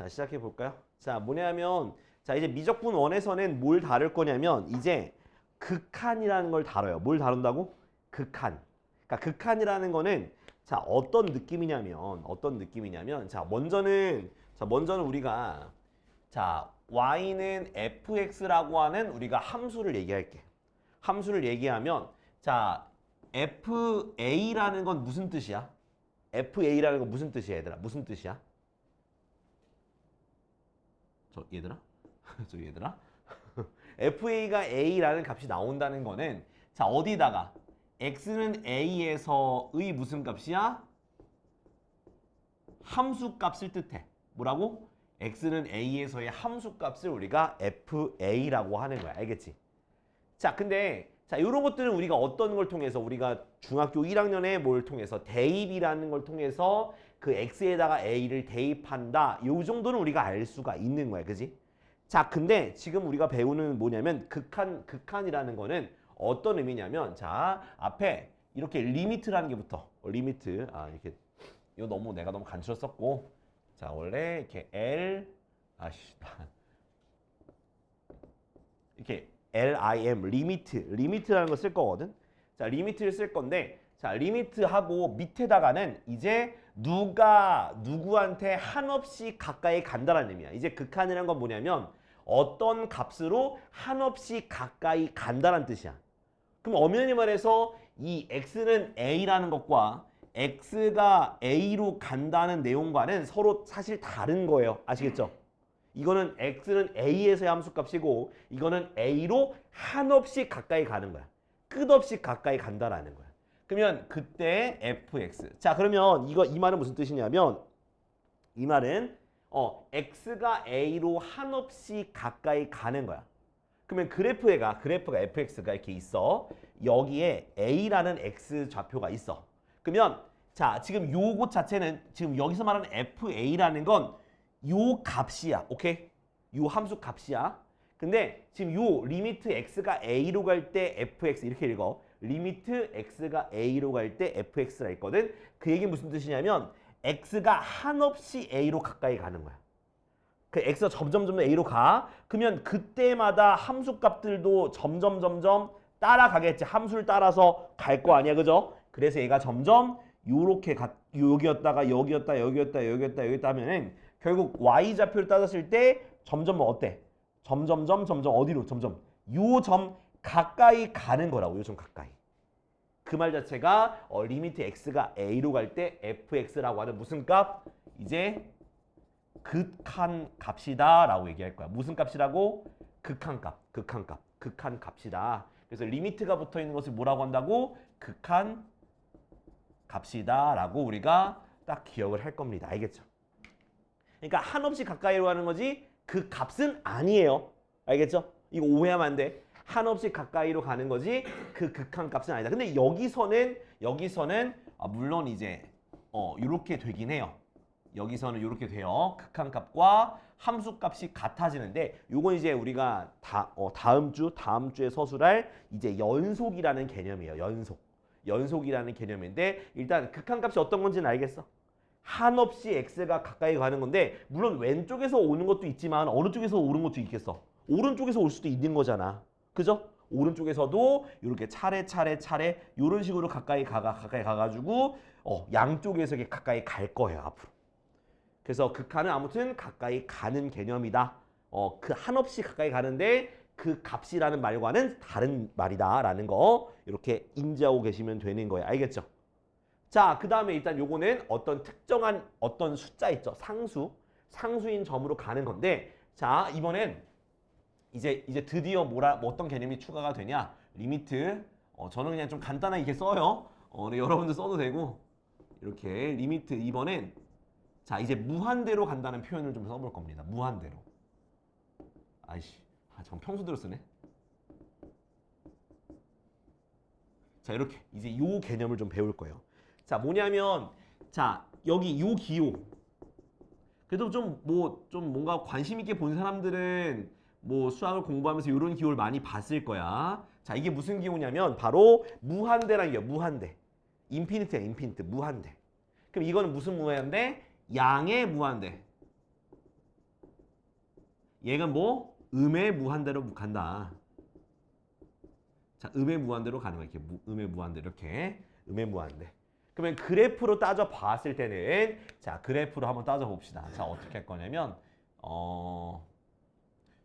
자, 시작해 볼까요? 자, 뭐냐면 자, 이제 미적분 1에서는 뭘 다룰 거냐면 이제 극한이라는 걸 다뤄요. 뭘 다룬다고? 극한. 그러니까 극한이라는 거는 자, 어떤 느낌이냐면 먼저는 우리가 자, y는 fx라고 하는 우리가 함수를 얘기할게. 함수를 얘기하면 자, fa라는 건 무슨 뜻이야? fa라는 건 무슨 뜻이야, 얘들아? 무슨 뜻이야? 얘들아? 얘들아? fa가 a라는 값이 나온다는 거는 자, 어디다가 x는 a에서의 무슨 값이야? 함수 값을 뜻해. 뭐라고? x는 a에서의 함수 값을 우리가 fa라고 하는 거야. 알겠지? 자, 근데 자, 이런 것들은 우리가 어떤 걸 통해서 우리가 중학교 1학년에 뭘 통해서 대입이라는 걸 통해서 그 x에다가 a를 대입한다. 요 정도는 우리가 알 수가 있는 거야. 그지? 자, 근데 지금 우리가 배우는 뭐냐면 극한이라는 거는 어떤 의미냐면 자, 앞에 이렇게 리미트라는 게 붙어. 리미트. 이렇게 이거 내가 너무 간추려 썼고. 자, 원래 이렇게 이렇게 lim, 리미트라는 걸 쓸 거거든. 자, 리미트를 쓸 건데, 자, 리미트하고 밑에다가는 이제 누가 누구한테 한없이 가까이 간다는 의미야. 이제 극한이라는 건 뭐냐면 어떤 값으로 한없이 가까이 간다는 뜻이야. 그럼 엄연히 말해서 이 x는 a라는 것과 x가 a로 간다는 내용과는 서로 사실 다른 거예요. 아시겠죠? 이거는 x는 a에서의 함수값이고 이거는 a로 한없이 가까이 가는 거야. 끝없이 가까이 간다라는 거야. 그러면 그때 fx. 자, 그러면 이 말은 무슨 뜻이냐면 이 말은 x가 a로 한없이 가까이 가는 거야. 그러면 그래프가 fx가 이렇게 있어. 여기에 a라는 x 좌표가 있어. 그러면 자, 지금 요것 자체는 지금 여기서 말하는 fa라는 건 요 값이야. 오케이? 요 함수 값이야. 근데 지금 요 리미트 x가 a로 갈 때 fx 이렇게 읽어. 리미트 x가 a로 갈 때 fx라 했거든. 그 얘기는 무슨 뜻이냐면 x가 한없이 a로 가까이 가는 거야. 그 x가 점점 a로 가. 그러면 그때마다 함수 값들도 점점 따라가겠지. 함수를 따라서 갈 거 아니야. 그죠? 그래서 얘가 점점 요렇게 여기였다 하면은 결국 y좌표를 따졌을 때 점점 어때? 점점 어디로? 요 점 가까이 가는 거라고. 요 점 가까이. 그 말 자체가 리미트 x가 a로 갈 때 fx라고 하는 무슨 값? 이제 극한 값이다 라고 얘기할 거야. 무슨 값이라고? 극한 값이다. 그래서 리미트가 붙어 있는 것을 뭐라고 한다고? 극한 값이다 라고 우리가 딱 기억을 할 겁니다. 알겠죠? 그러니까 한없이 가까이로 가는 거지 그 값은 아니에요. 알겠죠? 이거 오해하면 안 돼. 한없이 가까이로 가는 거지 그 극한 값은 아니다. 근데 여기서는 물론 이제 이렇게 되긴 해요. 여기서는 이렇게 돼요. 극한 값과 함수 값이 같아지는데 요건 이제 우리가 다음 주에 서술할 이제 연속이라는 개념이에요. 연속이라는 개념인데 일단 극한 값이 어떤 건지는 알겠어? 한없이 x가 가까이 가는 건데 물론 왼쪽에서 오는 것도 있지만 어느 쪽에서 오는 것도 있겠어. 오른쪽에서 올 수도 있는 거잖아. 그죠? 오른쪽에서도 이렇게 차례 이런 식으로 가까이 가가지고 양쪽에서 이렇게 가까이 갈 거예요. 앞으로. 그래서 극한은 아무튼 가까이 가는 개념이다. 그 한없이 가까이 가는데 그 값이라는 말과는 다른 말이다라는 거 이렇게 인지하고 계시면 되는 거예요. 알겠죠? 자, 그 다음에 일단 요거는 어떤 특정한 어떤 숫자 있죠. 상수인 점으로 가는 건데 자, 이번엔 이제 드디어 어떤 개념이 추가가 되냐. 리미트. 저는 그냥 좀 간단하게 이렇게 써요. 근데 여러분들 써도 되고 이렇게 리미트 이번엔 자, 이제 무한대로 간다는 표현을 좀 써볼 겁니다. 무한대로. 전 평소대로 쓰네. 자, 이렇게 이제 요 개념을 좀 배울 거예요. 자, 뭐냐면 자, 여기 요 기호. 그래도 좀 뭔가 관심 있게 본 사람들은 뭐 수학을 공부하면서 이런 기호를 많이 봤을 거야. 자, 이게 무슨 기호냐면 바로 무한대라는 게 무한대. 인피니트야, 무한대. 그럼 이거는 무슨 무한대? 양의 무한대. 얘가 뭐? 음의 무한대로 간다. 자, 음의 무한대로 가는 거야. 이렇게 음의 무한대 이렇게 음의 무한대. 그러면 그래프로 따져 봤을 때는 자, 그래프로 한번 따져 봅시다. 자, 어떻게 할 거냐면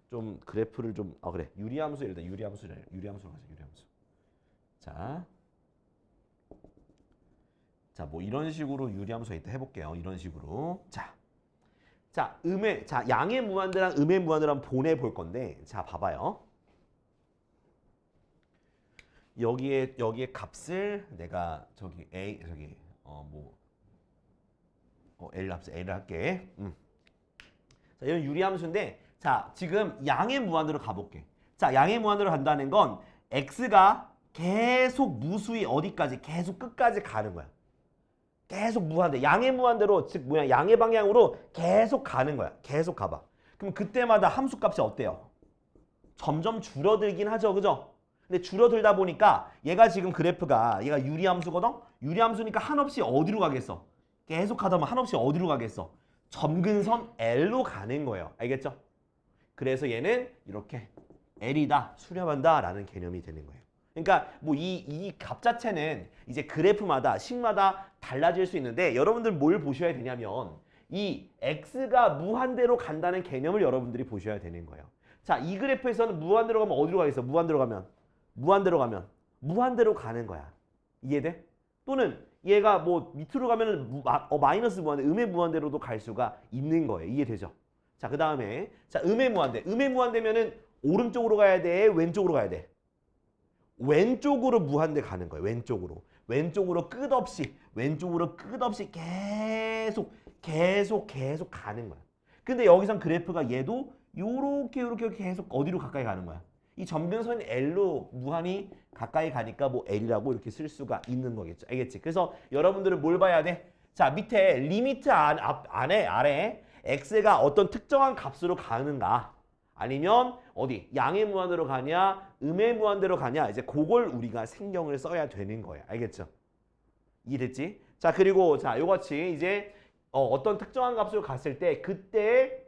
좀 그래프를 좀 그래. 유리함수 일단 유리함수로 가자. 유리함수. 자. 자, 뭐 이런 식으로 유리함수가 있다 해 볼게요. 이런 식으로. 자, 양의 무한대랑 음의 무한대를 한번 보내 볼 건데 자, 봐봐요. 여기에 값을 내가 저기 A 저기 L을 할게. 자, 이런 유리함수인데 자, 지금 양의 무한대로 가볼게. 자, 양의 무한대로 간다는 건 x가 계속 무수히 어디까지 계속 끝까지 가는 거야. 계속 무한대. 양의 무한대로 즉 뭐야? 양의 방향으로 계속 가는 거야. 계속 가봐. 그럼 그때마다 함수 값이 어때요? 점점 줄어들긴 하죠. 그죠? 근데 줄어들다 보니까 얘가 지금 그래프가 얘가 유리함수거든? 유리함수니까 한없이 어디로 가겠어? 계속 가다 보면 한없이 어디로 가겠어? 점근선 L로 가는 거예요. 알겠죠? 그래서 얘는 이렇게 L이다, 수렴한다 라는 개념이 되는 거예요. 그러니까 뭐 이 값 자체는 이제 그래프마다 식마다 달라질 수 있는데 여러분들 뭘 보셔야 되냐면 이 X가 무한대로 간다는 개념을 여러분들이 보셔야 되는 거예요. 자, 이 그래프에서는 무한대로 가면 어디로 가겠어? 무한대로 가면 무한대로 가는 거야. 이해돼? 또는 얘가 뭐 밑으로 가면은 마이너스 무한대, 음의 무한대로도 갈 수가 있는 거예요. 이해되죠? 자, 그 다음에 자, 음의 무한대면은 오른쪽으로 가야 돼? 왼쪽으로 가야 돼? 왼쪽으로 무한대 가는 거예요. 왼쪽으로 끝없이 계속 가는 거야. 근데 여기선 그래프가 얘도 요렇게 계속 어디로 가까이 가는 거야. 이 점근선 L로 무한히 가까이 가니까 뭐 L이라고 이렇게 쓸 수가 있는 거겠죠. 알겠지? 그래서 여러분들은 뭘 봐야 돼? 자, 밑에 리미트 아래 x가 어떤 특정한 값으로 가는가 아니면 어디 양의 무한대로 가냐 음의 무한대로 가냐 이제 그걸 우리가 신경을 써야 되는 거예요. 알겠죠? 이해됐지? 자, 그리고 자, 요같이 이제 어떤 특정한 값으로 갔을 때 그때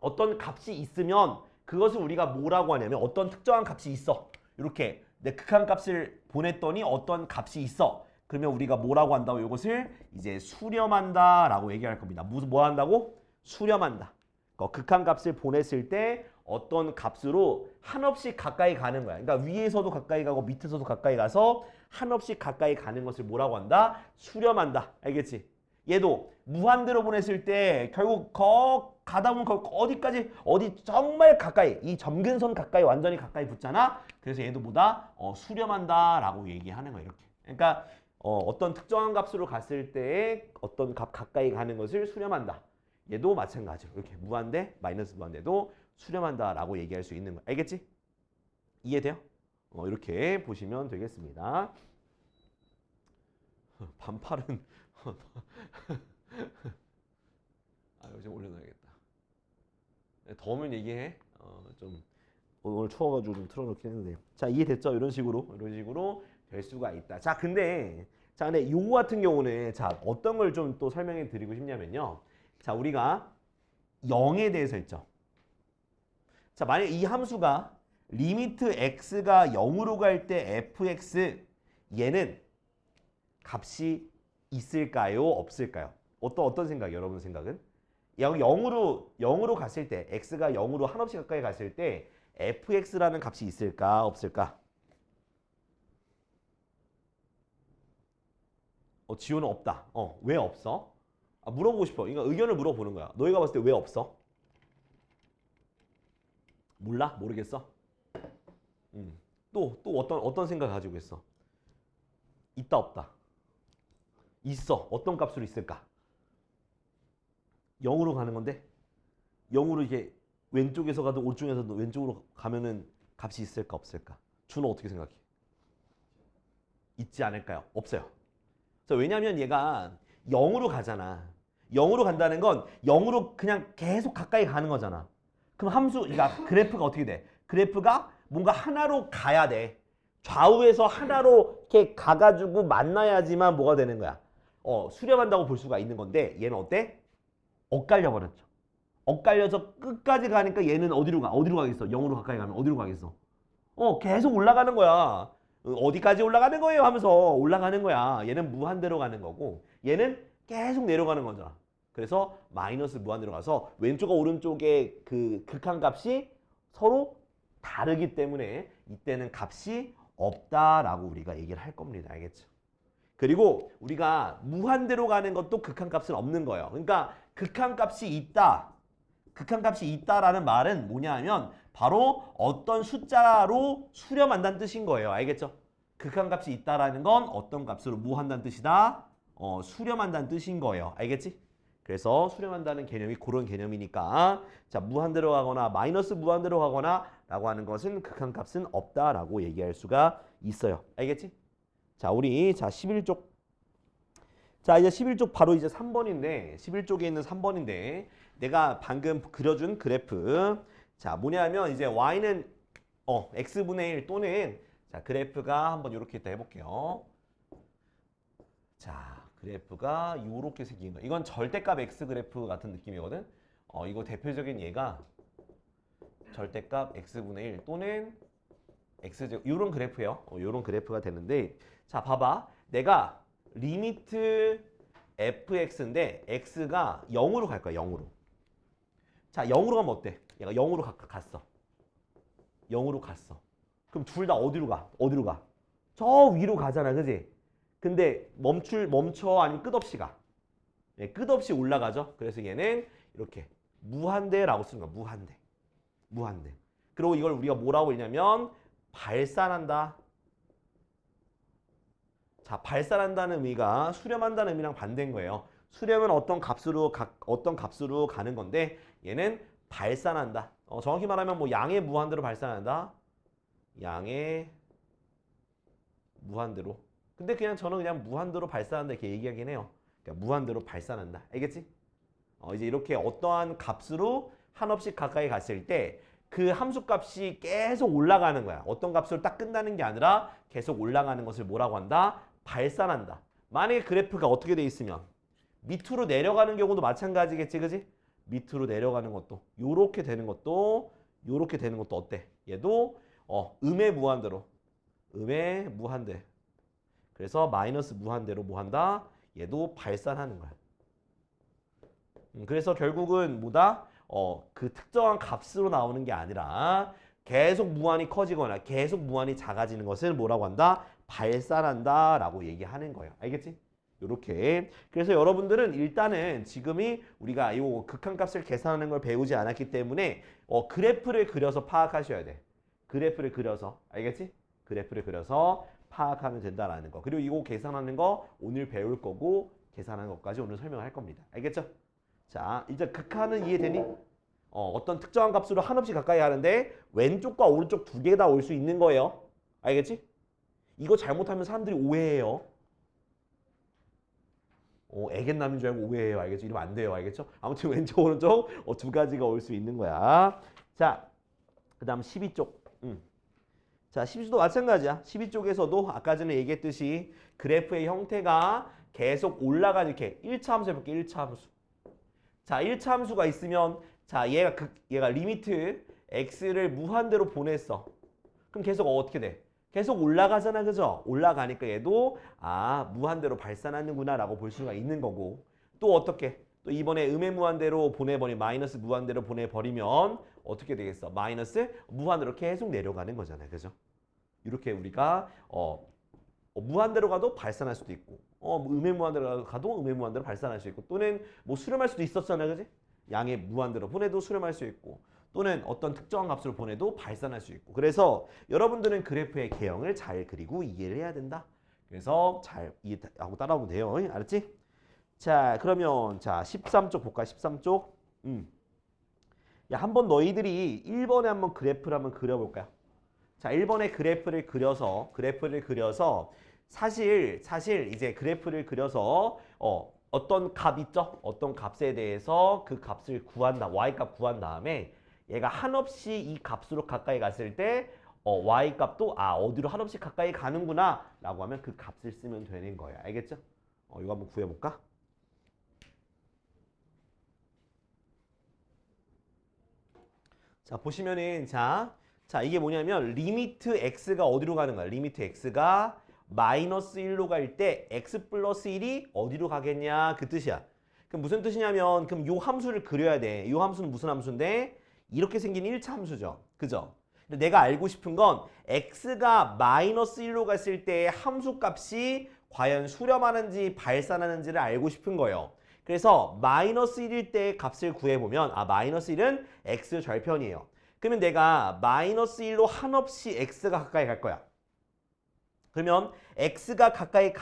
어떤 값이 있으면 그것을 우리가 뭐라고 하냐면 어떤 특정한 값이 있어. 이렇게 내 극한값을 보냈더니 어떤 값이 있어. 그러면 우리가 뭐라고 한다고 이것을 이제 수렴한다라고 얘기할 겁니다. 뭐 한다고? 수렴한다. 극한값을 보냈을 때 어떤 값으로 한없이 가까이 가는 거야. 그러니까 위에서도 가까이 가고 밑에서도 가까이 가서 한없이 가까이 가는 것을 뭐라고 한다? 수렴한다. 알겠지? 얘도 무한대로 보냈을 때 결국 가다 보면 어디까지 정말 가까이 이 점근선 가까이 완전히 가까이 붙잖아. 그래서 얘도 뭐다? 수렴한다라고 얘기하는 거야. 이렇게. 그러니까 어떤 특정한 값으로 갔을 때 어떤 값 가까이 가는 것을 수렴한다. 얘도 마찬가지로 이렇게 무한대, 마이너스 무한대도 수렴한다라고 얘기할 수 있는 거야. 알겠지? 이해돼요? 이렇게 보시면 되겠습니다. 반팔은 이거 좀 올려놔야겠다. 더우면 얘기해. 좀 오늘 추워가지고 좀 틀어놓긴 했는데. 자, 이해됐죠? 이런 식으로 될 수가 있다. 자, 근데 요거 같은 경우는 자, 어떤 걸 좀 또 설명해 드리고 싶냐면요. 자, 우리가 0에 대해서 했죠. 자, 만약 이 함수가 리미트 x가 0으로 갈 때 fx 얘는 값이 있을까요? 없을까요? 어떤 생각이에요? 여러분 생각은? 0으로 갔을 때 x가 0으로 한없이 가까이 갔을 때 fx라는 값이 있을까? 없을까? 지호는 없다. 왜 없어? 물어보고 싶어. 그러니까 의견을 물어보는 거야. 너희가 봤을 때 왜 없어? 몰라? 모르겠어? 또 어떤 생각 가지고 있어? 있다 없다? 있어. 어떤 값으로 있을까? 0으로 가는 건데 0으로 이게 왼쪽에서 가든 오른쪽에서 왼쪽으로 가면은 값이 있을까 없을까? 준호 어떻게 생각해? 있지 않을까요? 없어요. 왜냐하면 얘가 0으로 가잖아. 0으로 간다는 건 0으로 그냥 계속 가까이 가는 거잖아. 그럼 그러니까 그래프가 어떻게 돼? 그래프가 뭔가 하나로 가야 돼. 좌우에서 하나로 이렇게 가가지고 만나야지만 뭐가 되는 거야? 수렴한다고 볼 수가 있는 건데 얘는 어때? 엇갈려 버렸죠. 엇갈려서 끝까지 가니까 얘는 어디로 가? 어디로 가겠어? 0으로 가까이 가면 어디로 가겠어? 계속 올라가는 거야. 어디까지 올라가는 거예요? 하면서 올라가는 거야. 얘는 무한대로 가는 거고 얘는 계속 내려가는 거잖아. 그래서 마이너스 무한대로 가서 왼쪽과 오른쪽의 그 극한값이 서로 다르기 때문에 이때는 값이 없다라고 우리가 얘기를 할 겁니다. 알겠죠? 그리고 우리가 무한대로 가는 것도 극한값은 없는 거예요. 그러니까 극한값이 있다. 극한값이 있다라는 말은 뭐냐 하면 바로 어떤 숫자로 수렴한다는 뜻인 거예요. 알겠죠? 극한값이 있다라는 건 어떤 값으로 무한다는 뜻이다. 수렴한다는 뜻인 거예요. 알겠지? 그래서 수렴한다는 개념이 그런 개념이니까 자 무한대로 가거나 마이너스 무한대로 가거나 라고 하는 것은 극한값은 없다라고 얘기할 수가 있어요. 알겠지? 자 우리 자 11쪽 자 이제 11쪽 바로 이제 3번인데 11쪽에 있는 3번인데 내가 방금 그려준 그래프 자 뭐냐면 이제 y는 x분의 1 또는 자 그래프가 한번 이렇게 이따 해볼게요. 자 그래프가 이렇게 생긴 거 이건 절대값 x 그래프 같은 느낌이거든. 이거 대표적인 예가 절대값 x분의 1 또는 x제곱 이런 그래프예요. 이런 그래프가 되는데 자 봐봐 내가 리미트 fx인데 x가 0으로 갈 거야. 0으로. 자 0으로 가면 어때? 얘가 0으로 갔어. 0으로 갔어. 그럼 둘 다 어디로 가? 어디로 가? 저 위로 가잖아. 그지? 근데 멈춰 아니면 끝없이 가. 네, 끝없이 올라가죠. 그래서 얘는 이렇게 무한대라고 쓰는 거야. 무한대. 무한대. 그리고 이걸 우리가 뭐라고 읽냐면 발산한다. 자, 발산한다는 의미가 수렴한다는 의미랑 반대인 거예요. 수렴은 어떤 값으로 가는 건데 얘는 발산한다. 정확히 말하면 뭐 양의 무한대로 발산한다. 양의 무한대로. 근데 그냥 저는 그냥 무한대로 발산한다 이렇게 얘기하긴 해요. 그러니까 무한대로 발산한다. 알겠지? 이제 이렇게 어떠한 값으로 한없이 가까이 갔을 때 그 함수값이 계속 올라가는 거야. 어떤 값으로 딱 끝나는 게 아니라 계속 올라가는 것을 뭐라고 한다? 발산한다. 만약에 그래프가 어떻게 돼 있으면 밑으로 내려가는 경우도 마찬가지겠지, 그지? 밑으로 내려가는 것도 요렇게 되는 것도 어때? 얘도 음의 무한대로 음의 무한대. 그래서 마이너스 무한대로 뭐 한다? 얘도 발산하는 거야. 그래서 결국은 뭐다? 그 특정한 값으로 나오는 게 아니라 계속 무한히 커지거나 계속 무한히 작아지는 것을 뭐라고 한다? 발산한다 라고 얘기하는 거예요. 알겠지? 요렇게. 그래서 여러분들은 일단은 지금이 우리가 이 극한값을 계산하는 걸 배우지 않았기 때문에 그래프를 그려서 파악하셔야 돼. 그래프를 그려서. 알겠지? 그래프를 그려서 파악하면 된다라는 거. 그리고 이거 계산하는 거 오늘 배울 거고 계산하는 것까지 오늘 설명할 겁니다. 알겠죠? 자, 이제 극한은 이해되니? 어떤 특정한 값으로 한없이 가까이 하는데 왼쪽과 오른쪽 두 개 다 올 수 있는 거예요. 알겠지? 이거 잘못하면 사람들이 오해해요. 애견남인 줄 알고 오해해요. 알겠죠? 이러면 안 돼요. 알겠죠? 아무튼 왼쪽 오른쪽 두 가지가 올 수 있는 거야. 자, 그 다음 12쪽. 자, 12쪽도 마찬가지야. 12쪽에서도 아까 전에 얘기했듯이 그래프의 형태가 계속 올라가는 이렇게 1차 함수 해볼게. 1차 함수. 자, 1차 함수가 있으면 자, 얘가 리미트 x를 무한대로 보냈어. 그럼 계속 어떻게 돼? 계속 올라가잖아. 그죠? 올라가니까 얘도 무한대로 발산하는구나 라고 볼 수가 있는 거고 또 어떻게? 또 이번에 음의 무한대로 보내버리면 마이너스 무한대로 보내버리면 어떻게 되겠어? 마이너스 무한대로 계속 내려가는 거잖아요. 그죠? 이렇게 우리가 무한대로 가도 발산할 수도 있고 음의 무한대로 가도 음의 무한대로 발산할 수 있고 또는 뭐 수렴할 수도 있었잖아요. 그지? 양의 무한대로 보내도 수렴할 수 있고 또는 어떤 특정한 값으로 보내도 발산할 수 있고 그래서 여러분들은 그래프의 개형을 잘 그리고 이해를 해야 된다. 그래서 잘 이해하고 따라오면 돼요. 알았지? 자 그러면 자 13쪽 볼까? 13쪽 야 한번 너희들이 1번에 한번 그래프를 한번 그려볼까요? 자 1번에 그래프를 그려서 사실 이제 그래프를 그려서 어떤 값 있죠? 어떤 값에 대해서 그 값을 구한다. y값 구한 다음에 얘가 한없이 이 값으로 가까이 갔을 때 y값도 어디로 한없이 가까이 가는구나 라고 하면 그 값을 쓰면 되는 거예요. 알겠죠? 이거 한번 구해볼까? 자, 보시면은 자, 이게 뭐냐면 리미트 x가 어디로 가는 거야? 리미트 x가 마이너스 1로 갈 때 x 플러스 1이 어디로 가겠냐? 그 뜻이야. 그럼 무슨 뜻이냐면 그럼 요 함수를 그려야 돼. 요 함수는 무슨 함수인데? 이렇게 생긴 1차 함수죠. 그죠? 근데 내가 알고 싶은 건 x가 마이너스 1로 갔을 때 함수 값이 과연 수렴하는지 발산하는지를 알고 싶은 거예요. 그래서 마이너스 1일 때 값을 구해보면 마이너스 1은 x 절편이에요. 그러면 내가 마이너스 1로 한없이 x가 가까이 갈 거야. 그러면 x가 가까이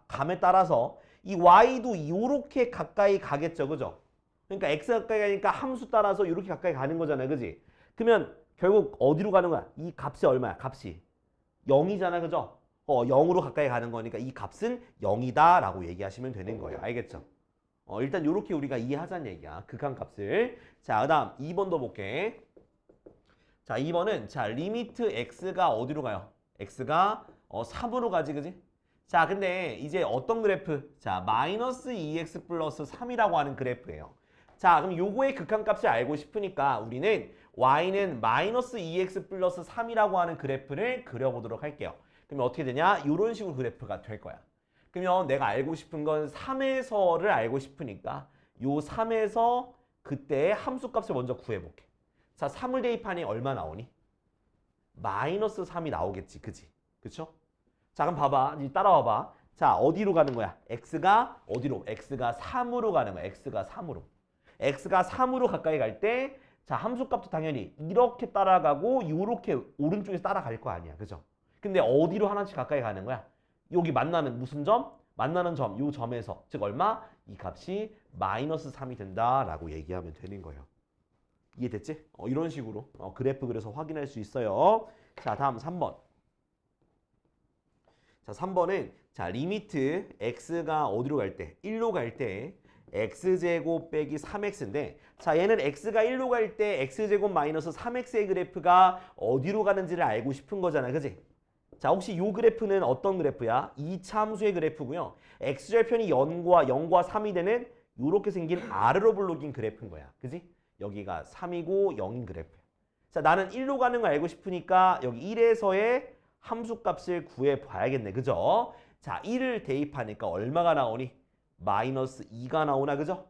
감에 따라서 이 y도 이렇게 가까이 가겠죠. 그죠? 그러니까 x가 가까이 가니까 함수 따라서 이렇게 가까이 가는 거잖아요. 그지? 그러면 결국 어디로 가는 거야? 이 값이 얼마야? 값이 0이잖아. 그죠? 0으로 가까이 가는 거니까 이 값은 0이다 라고 얘기하시면 되는 거예요. 알겠죠? 일단 이렇게 우리가 이해하자는 얘기야. 극한값을. 자, 그 다음 2번도 볼게. 자, 2번은 자 리미트 x가 어디로 가요? x가 3으로 가지, 그지? 자, 근데 이제 어떤 그래프? 자, 마이너스 2x 플러스 3이라고 하는 그래프예요. 자, 그럼 요거의 극한값을 알고 싶으니까 우리는 y는 마이너스 2x 플러스 3이라고 하는 그래프를 그려보도록 할게요. 그러면 어떻게 되냐? 이런 식으로 그래프가 될 거야. 그러면 내가 알고 싶은 건 3에서를 알고 싶으니까 요 3에서 그때의 함수값을 먼저 구해볼게. 자, 3을 대입하니 얼마 나오니? 마이너스 3이 나오겠지. 그지? 그쵸? 자, 그럼 봐봐. 이제 따라와봐. 자, 어디로 가는 거야? x가 어디로? x가 3으로 가는 거야. x가 3으로. x가 3으로 가까이 갈 때 자, 함수값도 당연히 이렇게 따라가고 이렇게 오른쪽에서 따라갈 거 아니야. 그죠? 근데 어디로 하나씩 가까이 가는 거야? 여기 만나는 무슨 점? 만나는 점, 요 점에서 즉 얼마? 이 값이 마이너스 3이 된다라고 얘기하면 되는 거예요. 이해됐지? 이런 식으로 그래프 그려서 확인할 수 있어요. 자, 다음 3번. 자, 3번은 자 리미트 x가 어디로 갈 때? 1로 갈 때 x제곱 빼기 3x인데 자 얘는 x가 1로 갈 때 x제곱 마이너스 3x의 그래프가 어디로 가는지를 알고 싶은 거잖아. 그지? 자, 혹시 이 그래프는 어떤 그래프야? 2차 함수의 그래프고요. x절편이 0과 3이 되는 이렇게 생긴 아래로 블록인 그래프인 거야. 그지? 여기가 3이고 0인 그래프야. 자, 나는 1로 가는 걸 알고 싶으니까 여기 1에서의 함수값을 구해봐야겠네. 그죠? 자, 1을 대입하니까 얼마가 나오니? 마이너스 2가 나오나? 그죠?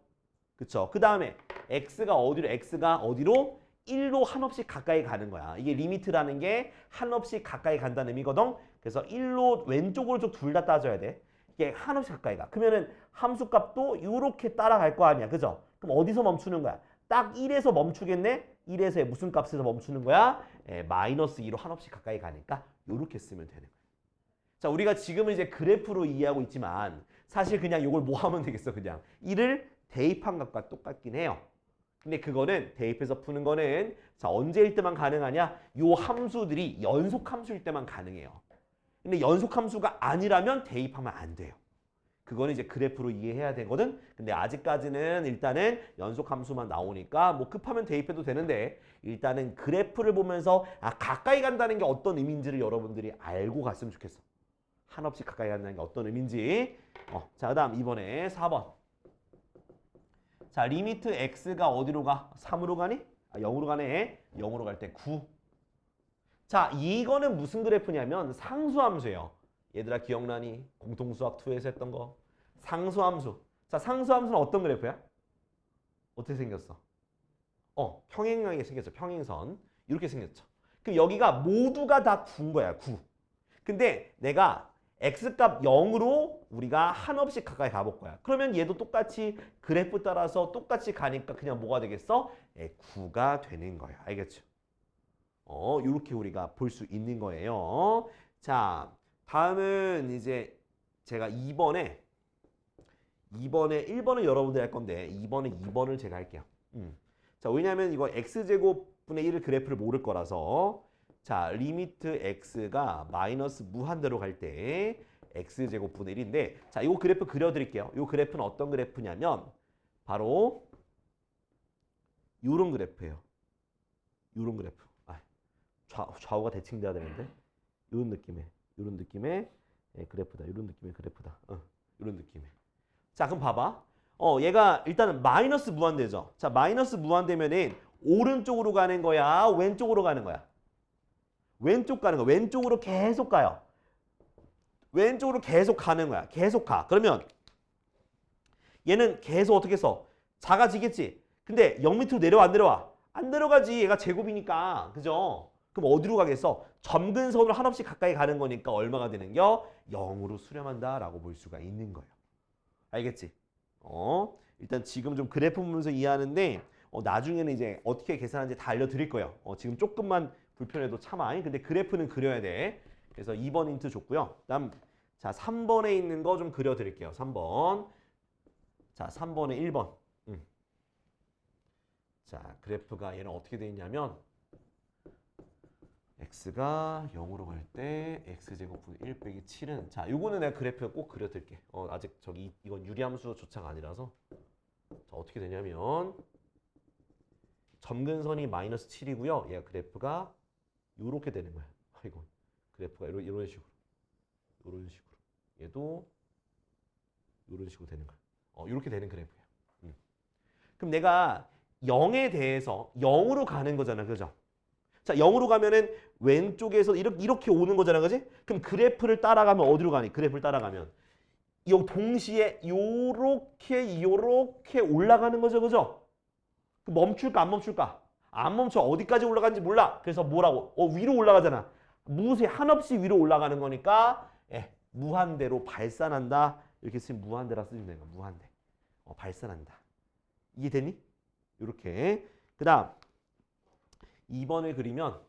그쵸? 그 다음에 x가 어디로? 1로 한없이 가까이 가는 거야. 이게 리미트라는 게 한없이 가까이 간다는 의미거든. 그래서 1로 왼쪽으로 좀 둘 다 따져야 돼. 이게 한없이 가까이 가. 그러면은 함수값도 이렇게 따라갈 거 아니야. 그죠? 그럼 어디서 멈추는 거야? 딱 1에서 멈추겠네? 1에서의 무슨 값에서 멈추는 거야? 마이너스 2로 한없이 가까이 가니까 이렇게 쓰면 되는 거야. 자, 우리가 지금은 이제 그래프로 이해하고 있지만 사실 그냥 이걸 뭐 하면 되겠어? 그냥 1을 대입한 값과 똑같긴 해요. 근데 그거는 대입해서 푸는 거는 자 언제일 때만 가능하냐? 요 함수들이 연속 함수일 때만 가능해요. 근데 연속 함수가 아니라면 대입하면 안 돼요. 그거는 이제 그래프로 이해해야 되거든. 근데 아직까지는 일단은 연속 함수만 나오니까 뭐 급하면 대입해도 되는데 일단은 그래프를 보면서 가까이 간다는 게 어떤 의미인지를 여러분들이 알고 갔으면 좋겠어. 한없이 가까이 간다는 게 어떤 의미인지. 자, 그다음 이번에 4번. 자, 리미트 x가 어디로 가? 3으로 가니? 0으로 가네. 0으로 갈 때 9. 자, 이거는 무슨 그래프냐면 상수함수예요. 얘들아 기억나니? 공통수학 2에서 했던 거. 상수함수. 자, 상수함수는 어떤 그래프야? 어떻게 생겼어? 평행하게 생겼죠. 평행선. 이렇게 생겼죠. 그럼 여기가 모두가 다 9인 거야. 9. 근데 내가 x값 0으로 우리가 한없이 가까이 가볼 거야. 그러면 얘도 똑같이 그래프 따라서 똑같이 가니까 그냥 뭐가 되겠어? 9가 되는 거야. 알겠죠? 이렇게 우리가 볼 수 있는 거예요. 자, 다음은 이제 제가 2번에 1번을 여러분들이 할 건데 2번을 제가 할게요. 자, 왜냐하면 이거 x제곱분의 1을 그래프를 모를 거라서 자, 리미트 x가 마이너스 무한대로 갈 때 x제곱분의 1인데 자, 이 그래프 그려드릴게요. 이 그래프는 어떤 그래프냐면 바로 요런 그래프예요. 요런 그래프. 좌우가 대칭돼야 되는데 요런 느낌의 그래프다. 요런 느낌의 그래프다. 요런 느낌의. 자, 그럼 봐봐. 얘가 일단은 마이너스 무한대죠. 자, 마이너스 무한대면은 오른쪽으로 가는 거야? 왼쪽으로 가는 거야? 왼쪽 가는 거야. 왼쪽으로 계속 가요. 왼쪽으로 계속 가는 거야. 계속 가. 그러면 얘는 계속 어떻게 써? 작아지겠지? 근데 0 밑으로 내려와 안 내려와? 안 내려가지. 얘가 제곱이니까. 그죠? 그럼 어디로 가겠어? 점근선으로 한없이 가까이 가는 거니까 얼마가 되는겨? 0으로 수렴한다라고 볼 수가 있는 거예요. 알겠지? 일단 지금 좀 그래프 보면서 이해하는데 나중에는 이제 어떻게 계산하는지 다 알려드릴 거예요. 지금 조금만 불편해도 참아. 근데 그래프는 그려야 돼. 그래서 2번 힌트 줬고요. 다음 자 3번에 있는 거 좀 그려드릴게요. 3번. 자 3번에 1번. 자 그래프가 얘는 어떻게 돼 있냐면 x가 0으로 갈 때 x제곱분 1 빼기 7은 자 요거는 내가 그래프 꼭 그려드릴게. 아직 저기 이건 유리함수 조차가 아니라서 자 어떻게 되냐면 점근선이 마이너스 7이고요. 얘가 그래프가 요렇게 되는 거야. 아이고 그래프가 이런 식으로 얘도 이런 식으로 되는 거야. 이렇게 되는 그래프예요. 그럼 내가 0에 대해서 0으로 가는 거잖아. 그죠? 자, 0으로 가면은 왼쪽에서 이렇게 오는 거잖아. 그지? 그럼 그래프를 따라가면 어디로 가니? 그래프를 따라가면 이 동시에 요렇게 올라가는 거죠. 그죠? 멈출까 안 멈출까? 안 멈춰. 어디까지 올라가는지 몰라. 그래서 뭐라고? 위로 올라가잖아. 무쇠 한없이 위로 올라가는 거니까 무한대로 발산한다. 이렇게 쓰면 무한대라 쓰면 되는 거야. 무한대. 발산한다. 이해되니? 이렇게. 그 다음 2번을 그리면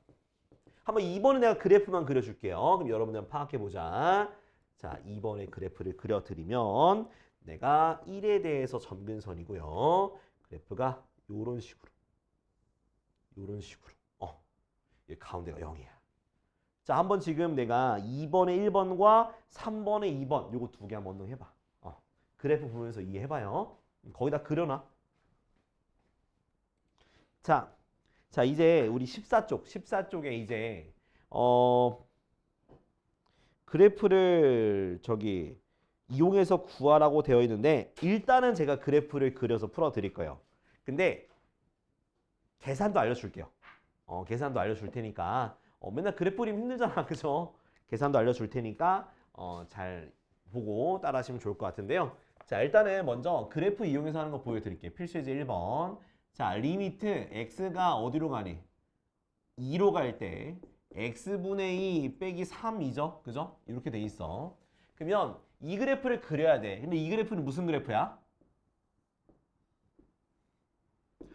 한번 2번은 내가 그래프만 그려줄게요. 그럼 여러분들 한번 파악해보자. 자 2번의 그래프를 그려드리면 내가 1에 대해서 점근선이고요. 그래프가 요런 식으로 이 가운데가 0이야. 자 한번 지금 내가 2번의 1번과 3번의 2번 요거 두 개 한번 해봐. 그래프 보면서 이해해봐요. 거기다 그려놔. 자 이제 우리 14쪽에 이제 그래프를 저기 이용해서 구하라고 되어 있는데 일단은 제가 그래프를 그려서 풀어 드릴 거예요. 근데 계산도 알려줄게요. 계산도 알려줄 테니까 맨날 그래프 그리면 힘들잖아. 그죠? 계산도 알려줄 테니까 잘 보고 따라 하시면 좋을 것 같은데요. 자 일단은 먼저 그래프 이용해서 하는 거 보여드릴게요. 필수예제 1번. 자 리미트 x가 어디로 가니? 2로 갈 때 x분의 2 빼기 3이죠. 그죠? 이렇게 돼 있어. 그러면 이 그래프를 그려야 돼. 근데 이 그래프는 무슨 그래프야?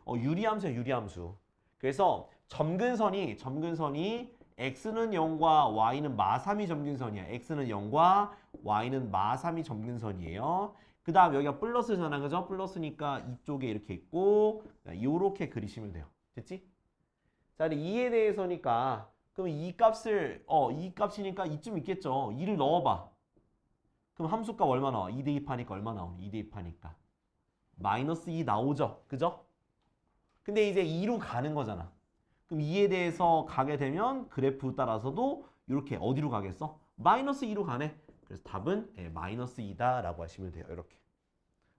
유리함수야, 유리함수. 그래서 점근선이 x는 0과 y는 마3이 점근선이야. x는 0과 y는 마3이 점근선이에요. 그 다음 여기가 플러스잖아. 그죠? 플러스니까 이쪽에 이렇게 있고 요렇게 그리시면 돼요. 됐지? 자, 2에 대해서니까 그럼 이 값을 이 값이니까 이쯤 있겠죠. 2를 넣어봐. 그럼 함수값 얼마 나와? 2 대입하니까 얼마 나오니? 2 대입하니까 마이너스 2 나오죠. 그죠? 근데 이제 2로 가는 거잖아. 그럼 2에 대해서 가게 되면 그래프 따라서도 이렇게 어디로 가겠어? 마이너스 2로 가네. 그래서 답은 마이너스 2다라고 하시면 돼요. 이렇게.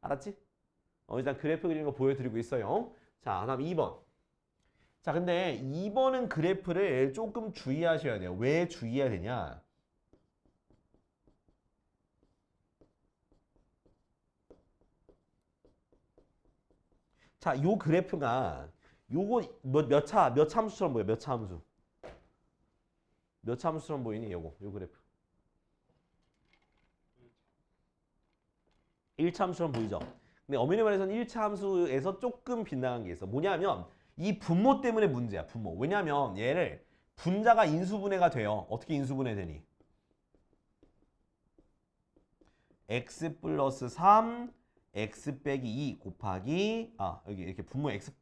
알았지? 일단 그래프 그리는 거 보여드리고 있어요. 자, 다음 2번. 자, 근데 2번은 그래프를 조금 주의하셔야 돼요. 왜 주의해야 되냐? 자, 요 그래프가 요거 몇 차 함수처럼 보여? 몇 차 함수? 몇 차 함수처럼 보이니? 요 그래프. 1차 함수처럼 보이죠? 근데 엄연히 말해서는 1차 함수에서 조금 빗나간 게 있어. 뭐냐면 이 분모 때문에 문제야. 분모. 왜냐면 얘를 분자가 인수분해가 돼요. 어떻게 인수분해 되니? x 플러스 3 x 빼기 2 곱하기 여기 이렇게 분모 x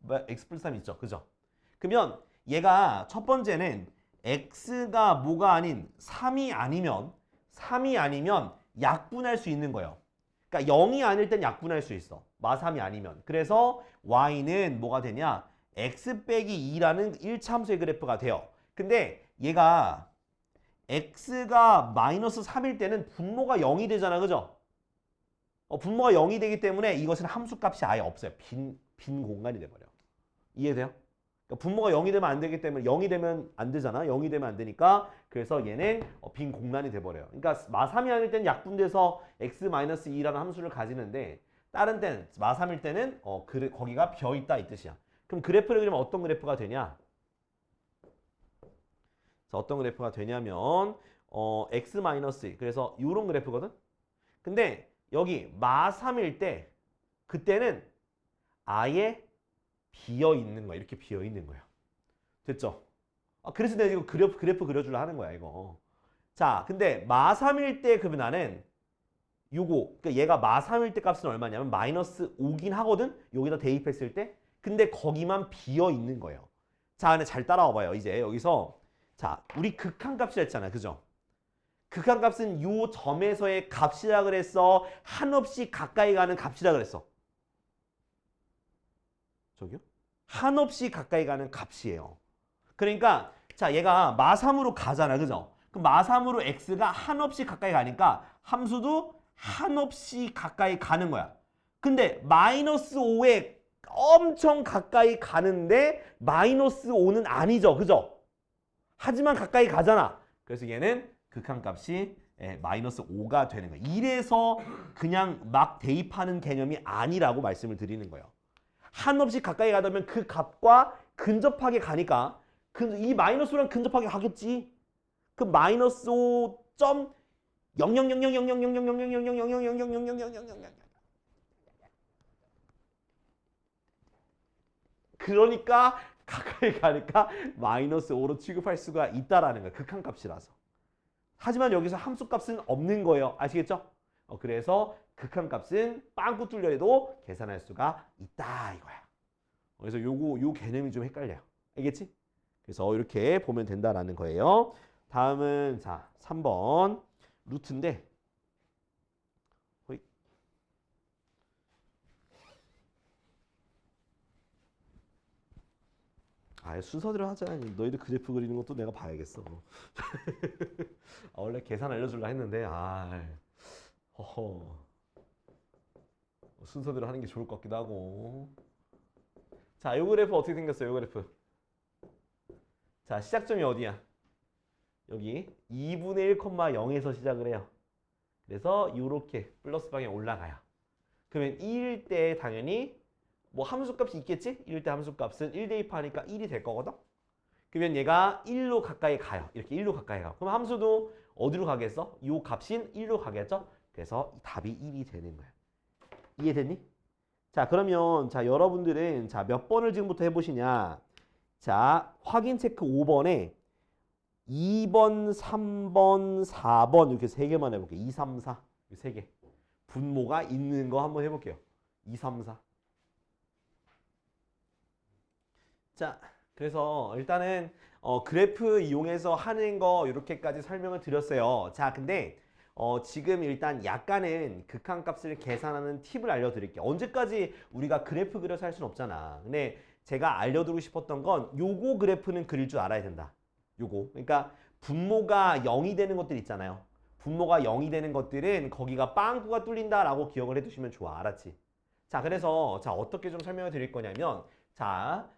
플러스 3 있죠. 그죠? 그러면 얘가 첫 번째는 x가 뭐가 아닌 3이 아니면 약분할 수 있는 거예요. 그러니까 0이 아닐 땐 약분할 수 있어. 마3이 아니면. 그래서 y는 뭐가 되냐? x 빼기 2라는 1차 함수의 그래프가 돼요. 근데 얘가 x가 마이너스 3일 때는 분모가 0이 되잖아. 그죠? 분모가 0이 되기 때문에 이것은 함수값이 아예 없어요. 빈 공간이 돼버려. 이해돼요? 그러니까 분모가 0이 되면 안 되기 때문에 0이 되면 안 되잖아. 0이 되면 안 되니까 그래서 얘는 빈 공란이 돼버려요. 그러니까 마3이 아닐 때는 약분돼서 x-2라는 함수를 가지는데 다른 때는 마3일 때는 거기가 비어있다 이 뜻이야. 그럼 그래프를 그리면 어떤 그래프가 되냐? 자, 어떤 그래프가 되냐면 x-2 그래서 이런 그래프거든. 근데 여기 마3일 때 그때는 아예 비어 있는 거야. 이렇게 비어 있는 거야. 됐죠? 그래서 내가 이거 그래프 그려주려 하는 거야, 이거. 자, 근데 마3일 때 그러면 나는 요거, 그러니까 얘가 마3일 때 값은 얼마냐면 마이너스 5긴 하거든? 여기다 대입했을 때. 근데 거기만 비어 있는 거예요. 자, 근데 잘 따라와 봐요. 이제 여기서 자, 우리 극한값이라 했잖아. 그죠? 극한값은 요 점에서의 값이라 그랬어. 한없이 가까이 가는 값이라 그랬어. 저기요? 한없이 가까이 가는 값이에요. 그러니까 자 얘가 마3으로 가잖아. 그죠? 그럼 마3으로 x가 한없이 가까이 가니까 함수도 한없이 가까이 가는 거야. 근데 마이너스 5에 엄청 가까이 가는데 마이너스 5는 아니죠. 그죠? 하지만 가까이 가잖아. 그래서 얘는 극한값이 마이너스 5가 되는 거야. 이래서 그냥 막 대입하는 개념이 아니라고 말씀을 드리는 거예요. 한없이 가까이 가다 보면 그 값과 근접하게 가니까 이 마이너스랑 근접하게 가겠지. 그 마이너스 5.00000000000000000000000000000 그러니까 가까이 가니까 마이너스 5로 취급할 수가 있다라는 거야. 극한값이라서. 하지만 여기서 함수값은 없는 거예요. 아시겠죠? 그래서 극한값은 빵꾸 뚫려도 계산할 수가 있다 이거야. 그래서 요 개념이 좀 헷갈려요. 알겠지? 그래서 이렇게 보면 된다라는 거예요. 다음은 자 3번 루트인데 호이. 순서대로 하자. 너희들 그래프 그리는 것도 내가 봐야겠어. 원래 계산 알려주려 했는데 허허. 순서대로 하는 게 좋을 것 같기도 하고. 자, 요 그래프 어떻게 생겼어요? 요 그래프. 자, 시작점이 어디야? 여기 2분의 1,0에서 시작을 해요. 그래서 이렇게 플러스 방향 올라가요. 그러면 1일 때 당연히 뭐 함수값이 있겠지? 1일 때 함수값은 1 대입하니까 1이 될 거거든? 그러면 얘가 1로 가까이 가요. 이렇게 1로 가까이 가요. 그럼 함수도 어디로 가겠어? 요 값인 1로 가겠죠? 그래서 답이 1이 되는 거야. 이해됐니? 자, 그러면 자 여러분들은 자 몇 번을 지금부터 해보시냐? 자, 확인 체크 5번에 2번, 3번, 4번 이렇게 3개만 해볼게요. 2, 3, 4 3개. 분모가 있는 거 한번 해볼게요. 2, 3, 4. 자, 그래서 일단은 그래프 이용해서 하는 거 이렇게까지 설명을 드렸어요. 자, 근데 지금 일단 약간은 극한값을 계산하는 팁을 알려드릴게요. 언제까지 우리가 그래프 그려서 할 수는 없잖아. 근데 제가 알려드리고 싶었던 건 요거 그래프는 그릴 줄 알아야 된다. 요거. 그러니까 분모가 0이 되는 것들 있잖아요. 분모가 0이 되는 것들은 거기가 빵꾸가 뚫린다라고 기억을 해두시면 좋아. 알았지? 자, 그래서 자 어떻게 좀 설명을 드릴 거냐면 자,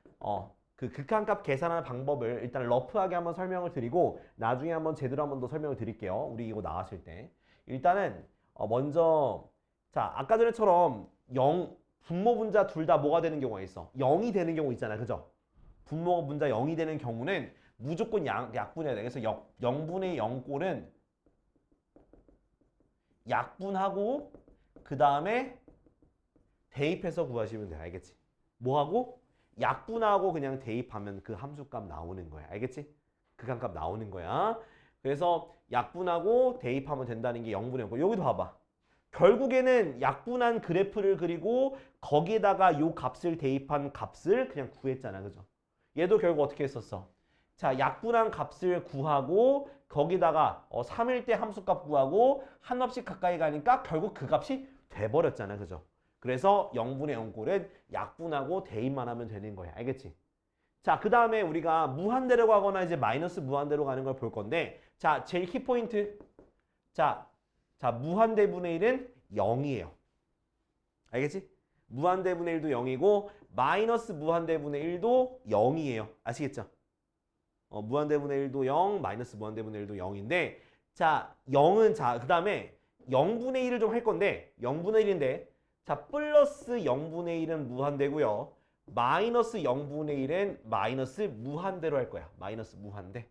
그 극한값 계산하는 방법을 일단 러프하게 한번 설명을 드리고 나중에 한번 제대로 한번 더 설명을 드릴게요. 우리 이거 나왔을 때. 일단은 먼저 자 아까 전에처럼 0 분모 분자 둘 다 뭐가 되는 경우가 있어. 0이 되는 경우 있잖아. 그죠? 분모 분자 0이 되는 경우는 무조건 약분해야 돼. 그래서 0분의 0꼴은 약분하고 그 다음에 대입해서 구하시면 돼. 알겠지? 뭐하고? 약분하고 그냥 대입하면 그 함수값 나오는 거야. 알겠지? 극한값 나오는 거야. 그래서 약분하고 대입하면 된다는 게 0분의 0꼴. 여기도 봐봐. 결국에는 약분한 그래프를 그리고 거기에다가 요 값을 대입한 값을 그냥 구했잖아. 그죠? 얘도 결국 어떻게 했었어? 자, 약분한 값을 구하고 거기다가 3일 때 함수값 구하고 한없이 가까이 가니까 결국 그 값이 돼버렸잖아. 그죠? 그래서 0분의 0꼴은 약분하고 대입만 하면 되는 거야. 알겠지? 자, 그 다음에 우리가 무한대로 가거나 이제 마이너스 무한대로 가는 걸 볼 건데 자, 제일 키포인트. 자, 무한대분의 1은 0이에요. 알겠지? 무한대분의 1도 0이고 마이너스 무한대분의 1도 0이에요. 아시겠죠? 무한대분의 1도 0, 마이너스 무한대분의 1도 0인데 자, 0은 자, 그 다음에 0분의 1을 좀 할 건데 0분의 1인데 자, 플러스 0분의 1은 무한대고요. 마이너스 0분의 1은 마이너스 무한대로 할 거야. 마이너스 무한대.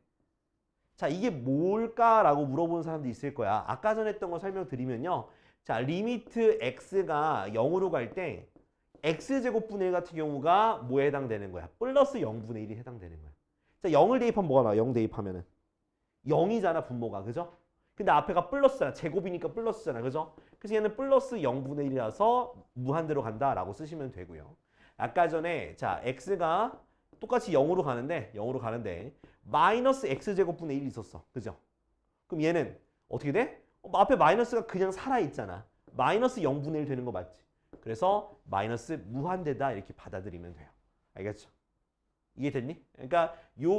자, 이게 뭘까라고 물어보는 사람도 있을 거야. 아까 전에 했던 거 설명드리면요. 자, 리미트 x가 0으로 갈 때 x제곱분의 1 같은 경우가 뭐에 해당되는 거야? 플러스 0분의 1이 해당되는 거야. 자, 0을 대입하면 뭐가 나와? 0 대입하면은 0이잖아, 분모가. 그죠? 근데 앞에가 플러스잖아. 제곱이니까 플러스잖아. 그죠? 그래서 얘는 플러스 0분의 1이라서 무한대로 간다라고 쓰시면 되고요. 아까 전에 자, x가 똑같이 0으로 가는데 마이너스 x제곱분의 1이 있었어. 그죠? 그럼 얘는 어떻게 돼? 앞에 마이너스가 그냥 살아있잖아. 마이너스 0분의 1 되는 거 맞지? 그래서 마이너스 무한대다 이렇게 받아들이면 돼요. 알겠죠? 이해됐니? 그러니까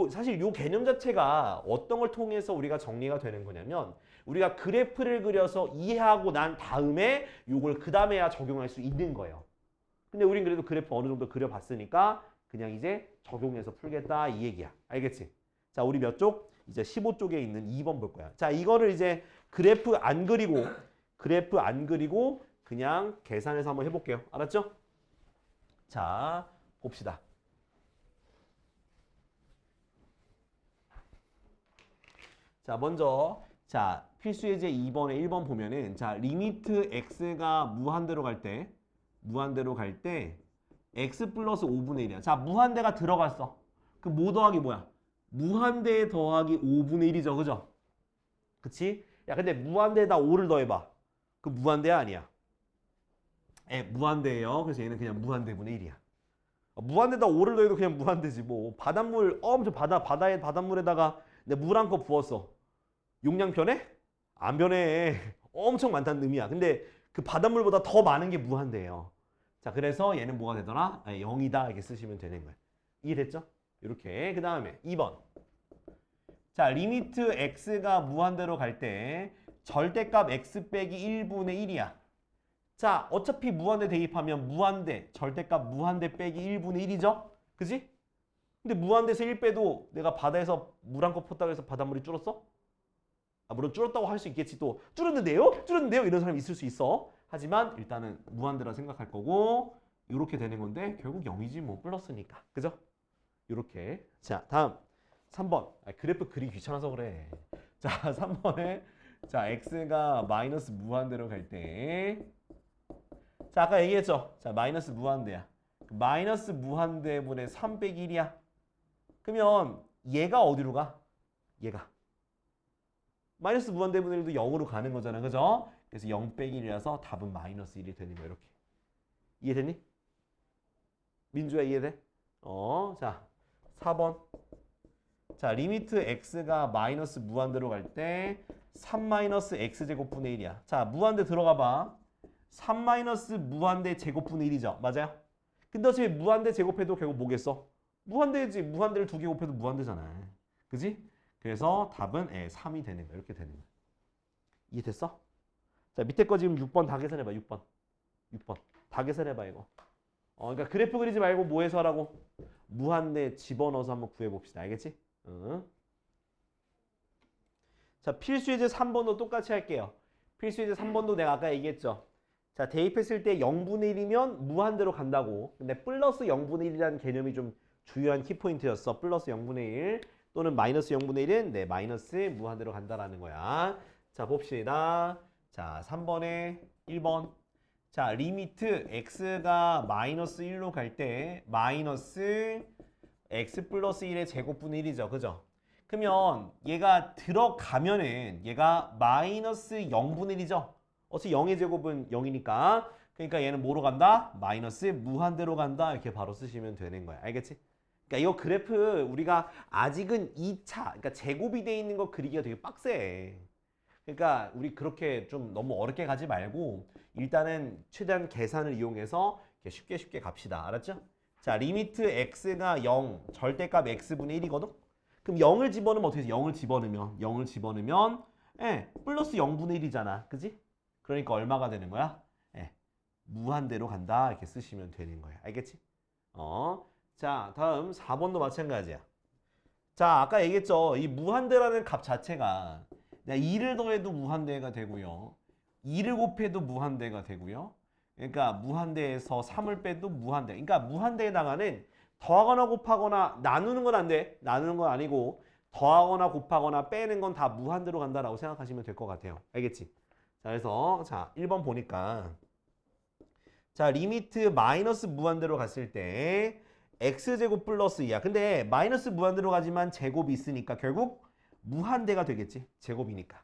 사실 요 개념 자체가 어떤 걸 통해서 우리가 정리가 되는 거냐면 우리가 그래프를 그려서 이해하고 난 다음에 요걸 그 다음에야 적용할 수 있는 거예요. 근데 우린 그래도 그래프 어느 정도 그려봤으니까 그냥 이제 적용해서 풀겠다 이 얘기야. 알겠지? 자, 우리 몇 쪽? 이제 15쪽에 있는 2번 볼 거야. 자, 이거를 이제 그래프 안 그리고 그냥 계산해서 한번 해볼게요. 알았죠? 자, 봅시다. 자, 먼저 자, 필수 예제 2번에 1번 보면은 자, 리미트 x가 무한대로 갈 때 x 플러스 5분의 1이야. 자, 무한대가 들어갔어. 그 뭐 더하기 뭐야? 무한대 더하기 5분의 1이죠. 그죠? 그치? 야, 근데 무한대에다 5를 더해봐. 그 무한대야 아니야? 무한대예요. 그래서 얘는 그냥 무한대분의 1이야. 무한대에다 5를 더해도 그냥 무한대지 뭐. 바닷물 엄청 바다에 바닷물에다가 내 물 한 컵 부었어. 용량 변해? 안 변해. 엄청 많다는 의미야. 근데 그 바닷물보다 더 많은 게 무한대예요. 자, 그래서 얘는 뭐가 되더라? 0이다 이렇게 쓰시면 되는 거야. 이해됐죠? 이렇게. 그 다음에 2번. 자, 리미트 x가 무한대로 갈 때 절대값 x 빼기 1분의 1이야. 자, 어차피 무한대 대입하면 무한대, 절대값 무한대 빼기 1분의 1이죠? 그지? 근데 무한대에서 1 빼도 내가 바다에서 물 한 컵 폈다고 해서 바닷물이 줄었어? 물론 줄었다고 할 수 있겠지. 또 줄었는데요? 이런 사람이 있을 수 있어. 하지만 일단은 무한대라 생각할 거고 이렇게 되는 건데 결국 0이지 뭐 플러스니까. 그죠? 이렇게. 자, 다음 3번. 그래프 그리기 귀찮아서 그래. 자, 3번에 자, x가 마이너스 무한대로 갈 때 자, 아까 얘기했죠? 자, 마이너스 무한대야. 마이너스 무한대분의 3 빼기 1이야. 그러면 얘가 어디로 가? 얘가. 마이너스 무한대분의 1도 0으로 가는 거잖아. 그죠? 그래서 0 빼기 1이라서 답은 마이너스 1이 되는 거야. 이렇게. 이해됐니? 민주야 이해돼? 자, 4번. 자, 리미트 x가 마이너스 무한대로 갈 때 3 마이너스 x제곱분의 1이야. 자, 무한대 들어가 봐. 3 마이너스 무한대 제곱분의 1이죠. 맞아요? 근데 어차피 무한대 제곱해도 결국 뭐겠어? 무한대지. 무한대를 두 개 곱해도 무한대잖아. 그지? 그래서 답은 3이 되는 거야. 이렇게 되는 거야. 이해됐어? 자, 밑에 거 지금 6번 다 계산해봐. 6번 다 계산해봐 이거. 그러니까 그래프 그리지 말고 뭐 해서 하라고? 무한대 집어넣어서 한번 구해봅시다. 알겠지? 자, 필수 예제 3번도 똑같이 할게요. 필수 예제 3번도 내가 아까 얘기했죠. 자, 대입했을 때 0분의 1이면 무한대로 간다고. 근데 플러스 0분의 1이라는 개념이 좀 중요한 키포인트였어. 플러스 0분의 1 또는 마이너스 0분의 1은 네, 마이너스 무한대로 간다라는 거야. 자, 봅시다. 자, 3번에 1번. 자, 리미트 x가 마이너스 1로 갈 때 마이너스 x 플러스 1의 제곱분의 1이죠. 그죠? 그러면 얘가 들어가면은 얘가 마이너스 0분의 1이죠. 어차피 0의 제곱은 0이니까. 그러니까 얘는 뭐로 간다? 마이너스 무한대로 간다. 이렇게 바로 쓰시면 되는 거야. 알겠지? 그러니까 이거 그래프 우리가 아직은 2차, 그러니까 제곱이 돼 있는 거 그리기가 되게 빡세. 그러니까 우리 그렇게 좀 너무 어렵게 가지 말고 일단은 최대한 계산을 이용해서 이렇게 쉽게 갑시다. 알았죠? 자, 리미트 x가 0, 절대값 x분의 1이거든? 그럼 0을 집어넣으면 어떻게 해서 0을 집어넣으면 플러스 0분의 1이잖아. 그지? 그러니까 얼마가 되는 거야? 무한대로 간다. 이렇게 쓰시면 되는 거야. 알겠지? 자, 다음 4번도 마찬가지야. 자, 아까 얘기했죠. 이 무한대라는 값 자체가 내가 2를 더해도 무한대가 되고요. 2를 곱해도 무한대가 되고요. 그러니까 무한대에서 3을 빼도 무한대. 그러니까 무한대에 해당하는 더하거나 곱하거나 나누는 건 안 돼. 나누는 건 아니고 더하거나 곱하거나 빼는 건 다 무한대로 간다라고 생각하시면 될 것 같아요. 알겠지? 자, 그래서 자, 1번 보니까 자, 리미트 마이너스 무한대로 갔을 때 x제곱 플러스 2야. 근데 마이너스 무한대로 가지만 제곱이 있으니까 결국 무한대가 되겠지. 제곱이니까.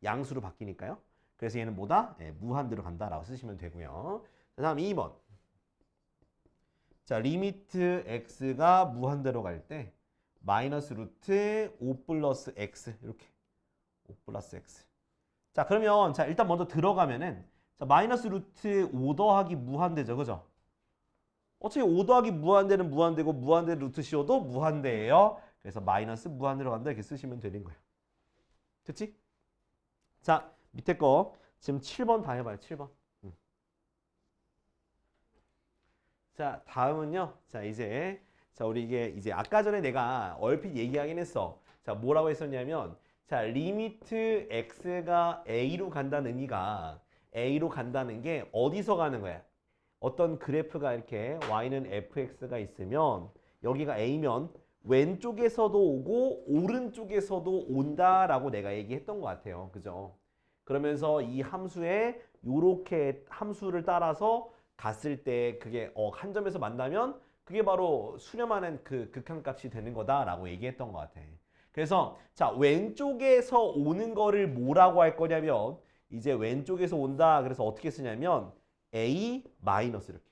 양수로 바뀌니까요. 그래서 얘는 뭐다? 네, 무한대로 간다라고 쓰시면 되고요. 자, 다음 2번. 자, 리미트 x가 무한대로 갈 때 마이너스 루트 5 플러스 x 이렇게 5 플러스 x. 자, 그러면 자, 일단 먼저 들어가면은 자, 마이너스 루트 5 더하기 무한대죠. 그죠? 어차피 5 더하기 무한대는 무한대고 무한대 루트 씌워도 무한대예요. 그래서 마이너스 무한대로 간다 이렇게 쓰시면 되는 거예요. 됐지? 자, 밑에 거 지금 7번 다 해봐요. 7번. 자, 다음은요. 자, 이제 자, 우리 이게 이제 아까 전에 내가 얼핏 얘기하긴 했어. 자, 뭐라고 했었냐면 자, 리미트 x가 a로 간다는 의미가 a로 간다는 게 어디서 가는 거야? 어떤 그래프가 이렇게 y는 fx가 있으면 여기가 a면 왼쪽에서도 오고 오른쪽에서도 온다라고 내가 얘기했던 것 같아요. 그죠? 그러면서 이 함수에 요렇게 함수를 따라서 갔을 때 그게 한 점에서 만나면 그게 바로 수렴하는 그 극한값이 되는 거다라고 얘기했던 것 같아. 그래서 자, 왼쪽에서 오는 거를 뭐라고 할 거냐면 이제 왼쪽에서 온다. 그래서 어떻게 쓰냐면 a 마이너스 이렇게.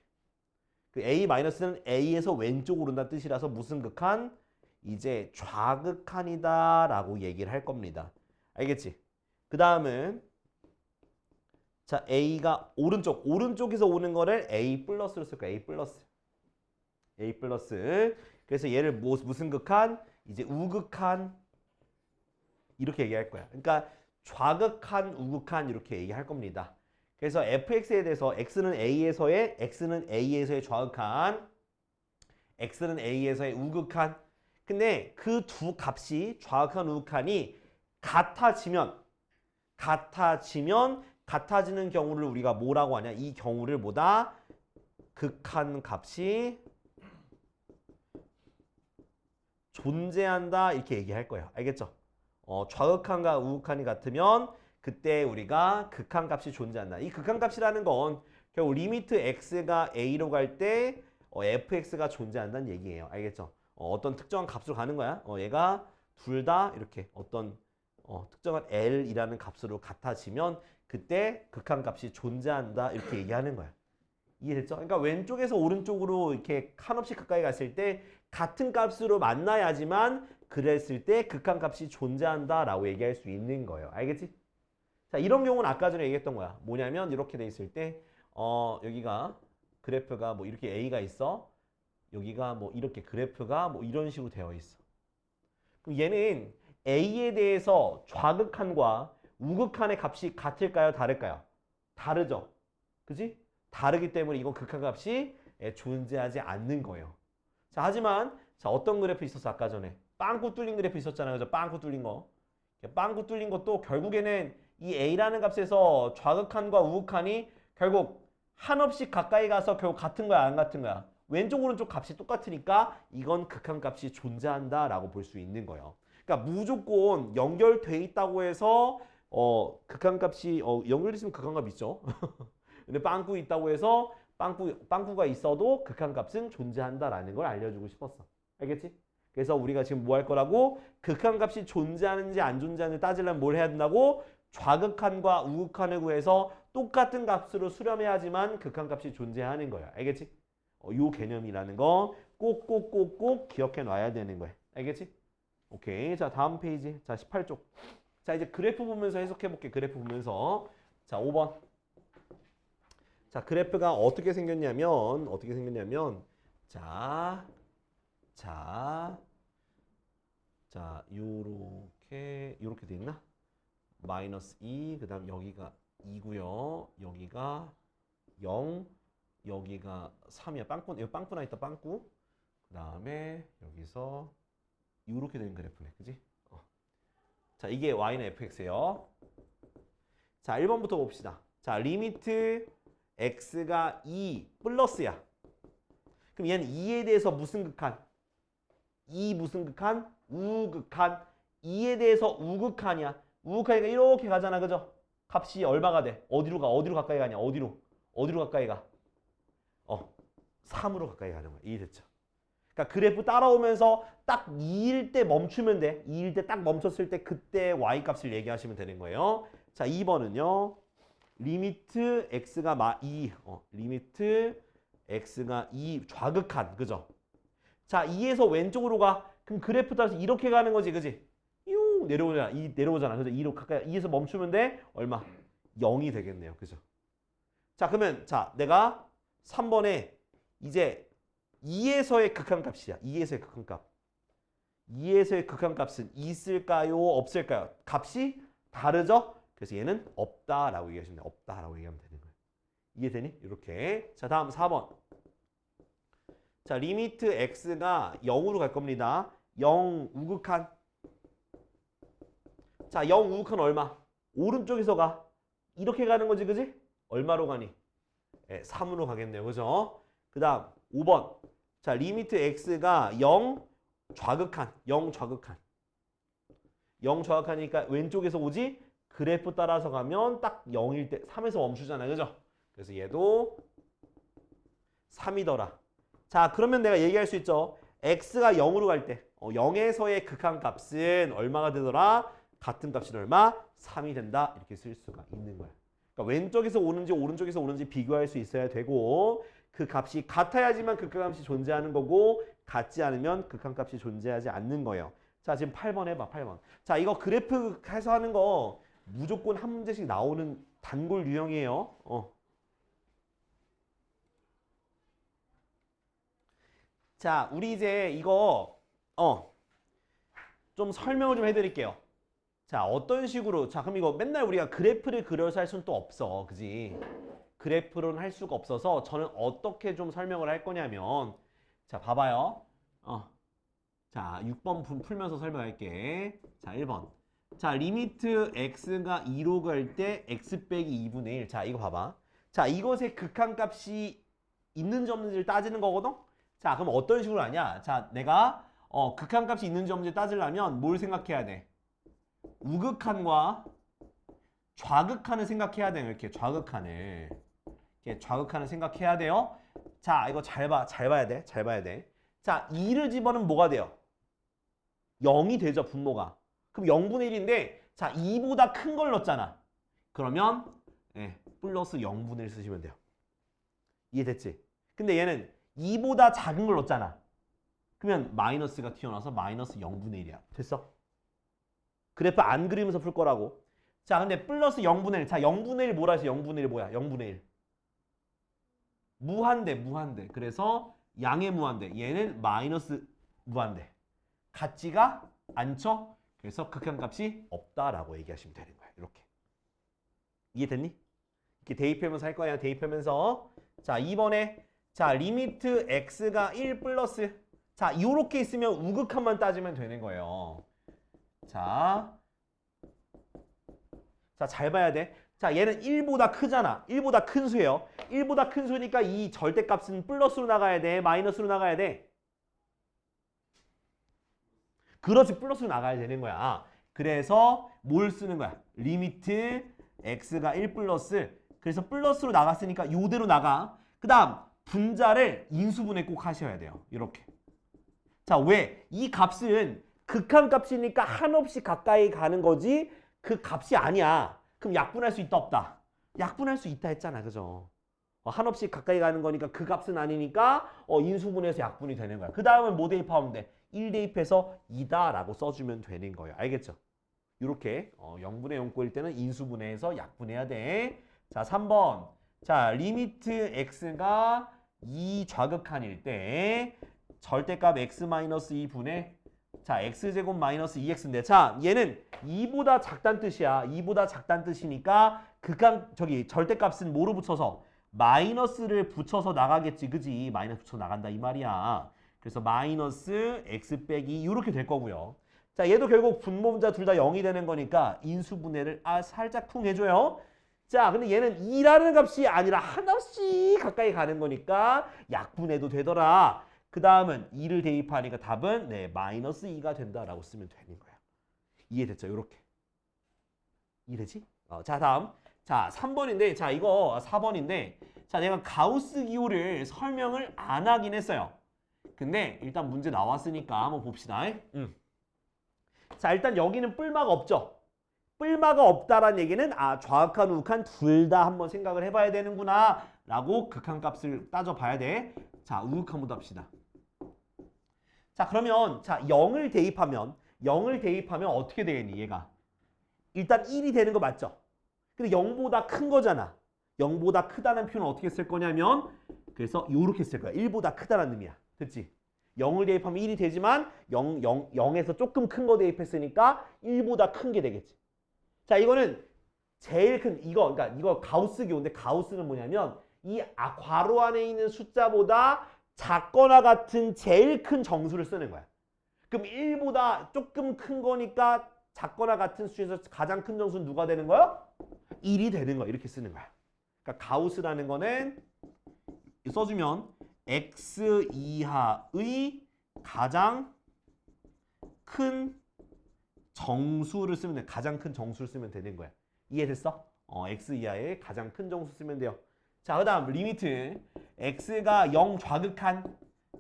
그 a 마이너스는 a에서 왼쪽으로 온다는 뜻이라서 무슨 극한? 이제 좌극한이다라고 얘기를 할 겁니다. 알겠지? 그 다음은 자, a가 오른쪽에서 오는 거를 a 플러스로 쓸 거야. a 플러스. 그래서 얘를 무슨 극한? 이제 우극한 이렇게 얘기할 거야. 그러니까 좌극한, 우극한 이렇게 얘기할 겁니다. 그래서 fx에 대해서 x는 a에서의 좌극한, x는 a에서의 우극한. 근데 그 두 값이 좌극한, 우극한이 같아지는 경우를 우리가 뭐라고 하냐? 이 경우를 뭐다? 극한 값이 존재한다 이렇게 얘기할 거예요. 알겠죠? 좌극한과 우극한이 같으면 그때 우리가 극한 값이 존재한다. 이 극한 값이라는 건 결국 리미트 x가 a로 갈 때 fx가 존재한다는 얘기예요. 알겠죠? 어떤 특정한 값으로 가는 거야. 얘가 둘 다 이렇게 어떤 특정한 l이라는 값으로 같아지면 그때 극한 값이 존재한다 이렇게 얘기하는 거야. 이해됐죠? 그러니까 왼쪽에서 오른쪽으로 이렇게 한없이 가까이 갔을 때 같은 값으로 만나야지만 그랬을 때 극한 값이 존재한다라고 얘기할 수 있는 거예요. 알겠지? 자, 이런 경우는 아까 전에 얘기했던 거야. 뭐냐면 이렇게 돼 있을 때 여기가 그래프가 뭐 이렇게 A가 있어. 여기가 뭐 이렇게 그래프가 뭐 이런 식으로 되어 있어. 그럼 얘는 A에 대해서 좌극한과 우극한의 값이 같을까요? 다를까요? 다르죠. 그지? 다르기 때문에 이건 극한값이 존재하지 않는 거예요. 자, 하지만 자, 어떤 그래프 있었어? 아까 전에 빵꾸 뚫린 그래프 있었잖아요. 그죠? 빵꾸 뚫린 거. 빵꾸 뚫린 것도 결국에는 이 A라는 값에서 좌극한과 우극한이 결국 한없이 가까이 가서 결국 같은 거야, 안 같은 거야? 왼쪽 오른쪽 값이 똑같으니까 이건 극한값이 존재한다라고 볼 수 있는 거예요. 그러니까 무조건 연결돼 있다고 해서 극한값이 연결돼 있으면 극한값 있죠. 근데 빵꾸 있다고 해서 빵꾸가 있어도 극한값은 존재한다라는 걸 알려주고 싶었어. 알겠지? 그래서 우리가 지금 뭐 할 거라고? 극한값이 존재하는지 안 존재하는지 따지려면 뭘 해야 된다고? 좌극한과 우극한을 구해서 똑같은 값으로 수렴해야지만 극한값이 존재하는 거야. 알겠지? 요 개념이라는 거 꼭꼭꼭꼭 기억해 놔야 되는 거야. 알겠지? 오케이. 자, 다음 페이지. 자, 18쪽. 자, 이제 그래프 보면서 해석해 볼게. 그래프 보면서. 자, 5번. 자, 그래프가 어떻게 생겼냐면 자, 요렇게 돼 있나? 마이너스 2, 그 다음 여기가 2고요. 여기가 0, 여기가 3이야. 빵꾸, 여기 빵꾸 나 있다, 빵꾸. 그 다음에 여기서 이렇게 된 그래프네. 그지? 자, 이게 y는 fx예요. 자, 1번부터 봅시다. 자, 리미트 x가 2 플러스야. 그럼 얘는 2에 대해서 무슨 극한? 2 무슨 극한? 우극한. 2에 대해서 우극한이야. 우극하니까 이렇게 가잖아. 그죠? 값이 얼마가 돼? 어디로 가? 어디로 가까이 가냐? 어디로? 어디로 가까이 가? 3으로 가까이 가는 거야. 이해됐죠? 그러니까 그래프 따라오면서 딱 2일 때 멈추면 돼. 2일 때 딱 멈췄을 때 그때 y 값을 얘기하시면 되는 거예요. 자, 2번은요. 리미트 x가 2. 리미트 x가 2 좌극한. 그죠? 자, 2에서 왼쪽으로 가. 그럼 그래프 따라서 이렇게 가는 거지. 그지? 쭉 내려오잖아. 2 내려오잖아. 그죠? 2로 가까이 2에서 멈추면 돼. 얼마? 0이 되겠네요. 그죠? 자, 그러면 자, 내가 3번에 이제 2에서의 극한값이야. 2에서의 극한값. 2에서의 극한값은 있을까요? 없을까요? 값이 다르죠? 그래서 얘는 없다라고 얘기하시면 돼요. 없다라고 얘기하면 되는 거예요. 이해되니? 이렇게. 자, 다음 4번. 자, 리미트 x가 0으로 갈 겁니다. 0 우극한. 자, 0 우극한 얼마? 오른쪽에서 가. 이렇게 가는 거지, 그지? 얼마로 가니? 3으로 가겠네요. 그죠? 그 다음 5번. 자, 리미트 x가 0 좌극한. 0 좌극한. 0 좌극하니까 왼쪽에서 오지? 그래프 따라서 가면 딱 0일 때 3에서 멈추잖아요. 그죠? 그래서 얘도 3이더라. 자, 그러면 내가 얘기할 수 있죠. x가 0으로 갈 때 0에서의 극한값은 얼마가 되더라? 같은 값이 얼마? 3이 된다. 이렇게 쓸 수가 있는 거야. 그러니까 왼쪽에서 오는지 오른쪽에서 오는지 비교할 수 있어야 되고 그 값이 같아야지만 극한값이 존재하는 거고 같지 않으면 극한값이 존재하지 않는 거예요. 자, 지금 8번 해봐. 8번. 자, 이거 그래프 해서 하는 거 무조건 한 문제씩 나오는 단골 유형이에요. 자, 우리 이제 이거 좀 설명을 좀 해드릴게요. 자, 어떤 식으로, 자, 그럼 이거 맨날 우리가 그래프를 그려서 할 수는 또 없어. 그지? 그래프로는 할 수가 없어서 저는 어떻게 좀 설명을 할 거냐면, 자, 봐봐요. 자, 6번 풀면서 설명할게. 자, 1번. 자, 리미트 x가 2로 갈 때 x 빼기 2분의 1. 자, 이거 봐봐. 자, 이것의 극한값이 있는지 없는지를 따지는 거거든? 자, 그럼 어떤 식으로 하냐? 자, 내가 극한값이 있는지 없는지 따지려면 뭘 생각해야 돼? 우극한과 좌극한을 생각해야 돼요. 이렇게 좌극한을. 이렇게 좌극한을 생각해야 돼요. 자, 이거 잘 봐야 돼. 잘 봐야 돼. 자, 2를 집어넣으면 뭐가 돼요? 0이 되죠, 분모가. 그럼 0분의 1인데, 자, 2보다 큰 걸 넣었잖아. 그러면, 플러스 0분의 1 쓰시면 돼요. 이해됐지? 근데 얘는 2보다 작은 걸 넣었잖아. 그러면 마이너스가 튀어나와서 마이너스 0분의 1이야. 됐어? 그래프 안 그리면서 풀 거라고. 자, 근데 플러스 0분의 1. 자, 0분의 1 뭐라 했어? 0분의 1 뭐야? 0분의 1. 무한대, 무한대. 그래서 양의 무한대. 얘는 마이너스 무한대. 같지가 않죠? 그래서 극한값이 없다라고 얘기하시면 되는 거야. 이렇게. 이해됐니? 이렇게 대입하면서 할 거야. 대입하면서. 자, 2번에 자, 리미트 x가 1 플러스. 자, 이렇게 있으면 우극한만 따지면 되는 거예요. 자, 잘 봐야 돼. 자, 얘는 1보다 크잖아. 1보다 큰 수예요. 1보다 큰 수니까 이 절대값은 플러스로 나가야 돼? 마이너스로 나가야 돼? 그렇지, 플러스로 나가야 되는 거야. 그래서 뭘 쓰는 거야? 리미트 x가 1 플러스. 그래서 플러스로 나갔으니까 이대로 나가. 그 다음 분자를 인수분해 꼭 하셔야 돼요. 이렇게. 자, 왜? 이 값은 극한값이니까 한없이 가까이 가는 거지 그 값이 아니야. 그럼 약분할 수 있다 없다? 약분할 수 있다 했잖아. 그죠? 한없이 가까이 가는 거니까 그 값은 아니니까 인수분해해서 약분이 되는 거야. 그 다음은 뭐 대입하면 돼? 1 대입해서 2다 라고 써주면 되는 거예요. 알겠죠? 이렇게 0분의 0꼴일 때는 인수분해해서 약분해야 돼. 자, 3번. 자, 리미트 x가 2 좌극한일 때 절대값 x-2분의 자, x제곱 마이너스 2x인데 자, 얘는 2보다 작다는 뜻이야. 2보다 작다는 뜻이니까 절대값은 뭐로 붙여서 마이너스를 붙여서 나가겠지. 그지? 마이너스 붙여서 나간다 이 말이야. 그래서 마이너스 x 빼기 이렇게 될 거고요. 자, 얘도 결국 분모분자 둘 다 0이 되는 거니까 인수분해를 살짝 쿵 해줘요. 자, 근데 얘는 2라는 값이 아니라 하나씩 가까이 가는 거니까 약분해도 되더라. 그 다음은 2를 대입하니까 답은 네, 마이너스 2가 된다라고 쓰면 되는 거야. 이해됐죠? 요렇게. 이해되지? 자, 다음. 자, 3번인데, 자, 이거 4번인데, 자, 내가 가우스 기호를 설명을 안 하긴 했어요. 근데 일단 문제 나왔으니까 한번 봅시다. 자, 일단 여기는 뿔마가 없죠? 뿔마가 없다라는 얘기는 좌극한, 우극한 둘 다 한번 생각을 해봐야 되는구나 라고 극한값을 따져봐야 돼. 자, 우극한부터 합시다. 자, 그러면 자 0을 대입하면 어떻게 되겠니 얘가? 일단 1이 되는 거 맞죠? 근데 0보다 큰 거잖아. 0보다 크다는 표현은 어떻게 쓸 거냐면 그래서 요렇게 쓸 거야. 1보다 크다는 의미야. 됐지? 0을 대입하면 1이 되지만 0에서 조금 큰 거 대입했으니까 1보다 큰 게 되겠지. 자, 이거는 제일 큰 그러니까 이거 가우스 기호인데 가우스는 뭐냐면 이 괄호 안에 있는 숫자보다 작거나 같은 제일 큰 정수를 쓰는 거야. 그럼 1보다 조금 큰 거니까 작거나 같은 수에서 가장 큰 정수는 누가 되는 거야? 1이 되는 거야. 이렇게 쓰는 거야. 그러니까 가우스라는 거는 써주면 x 이하의 가장 큰 정수를 쓰면 돼. 가장 큰 정수를 쓰면 되는 거야. 이해됐어? x 이하의 가장 큰 정수 쓰면 돼요. 자, 그 다음 리미트 x가 0 좌극한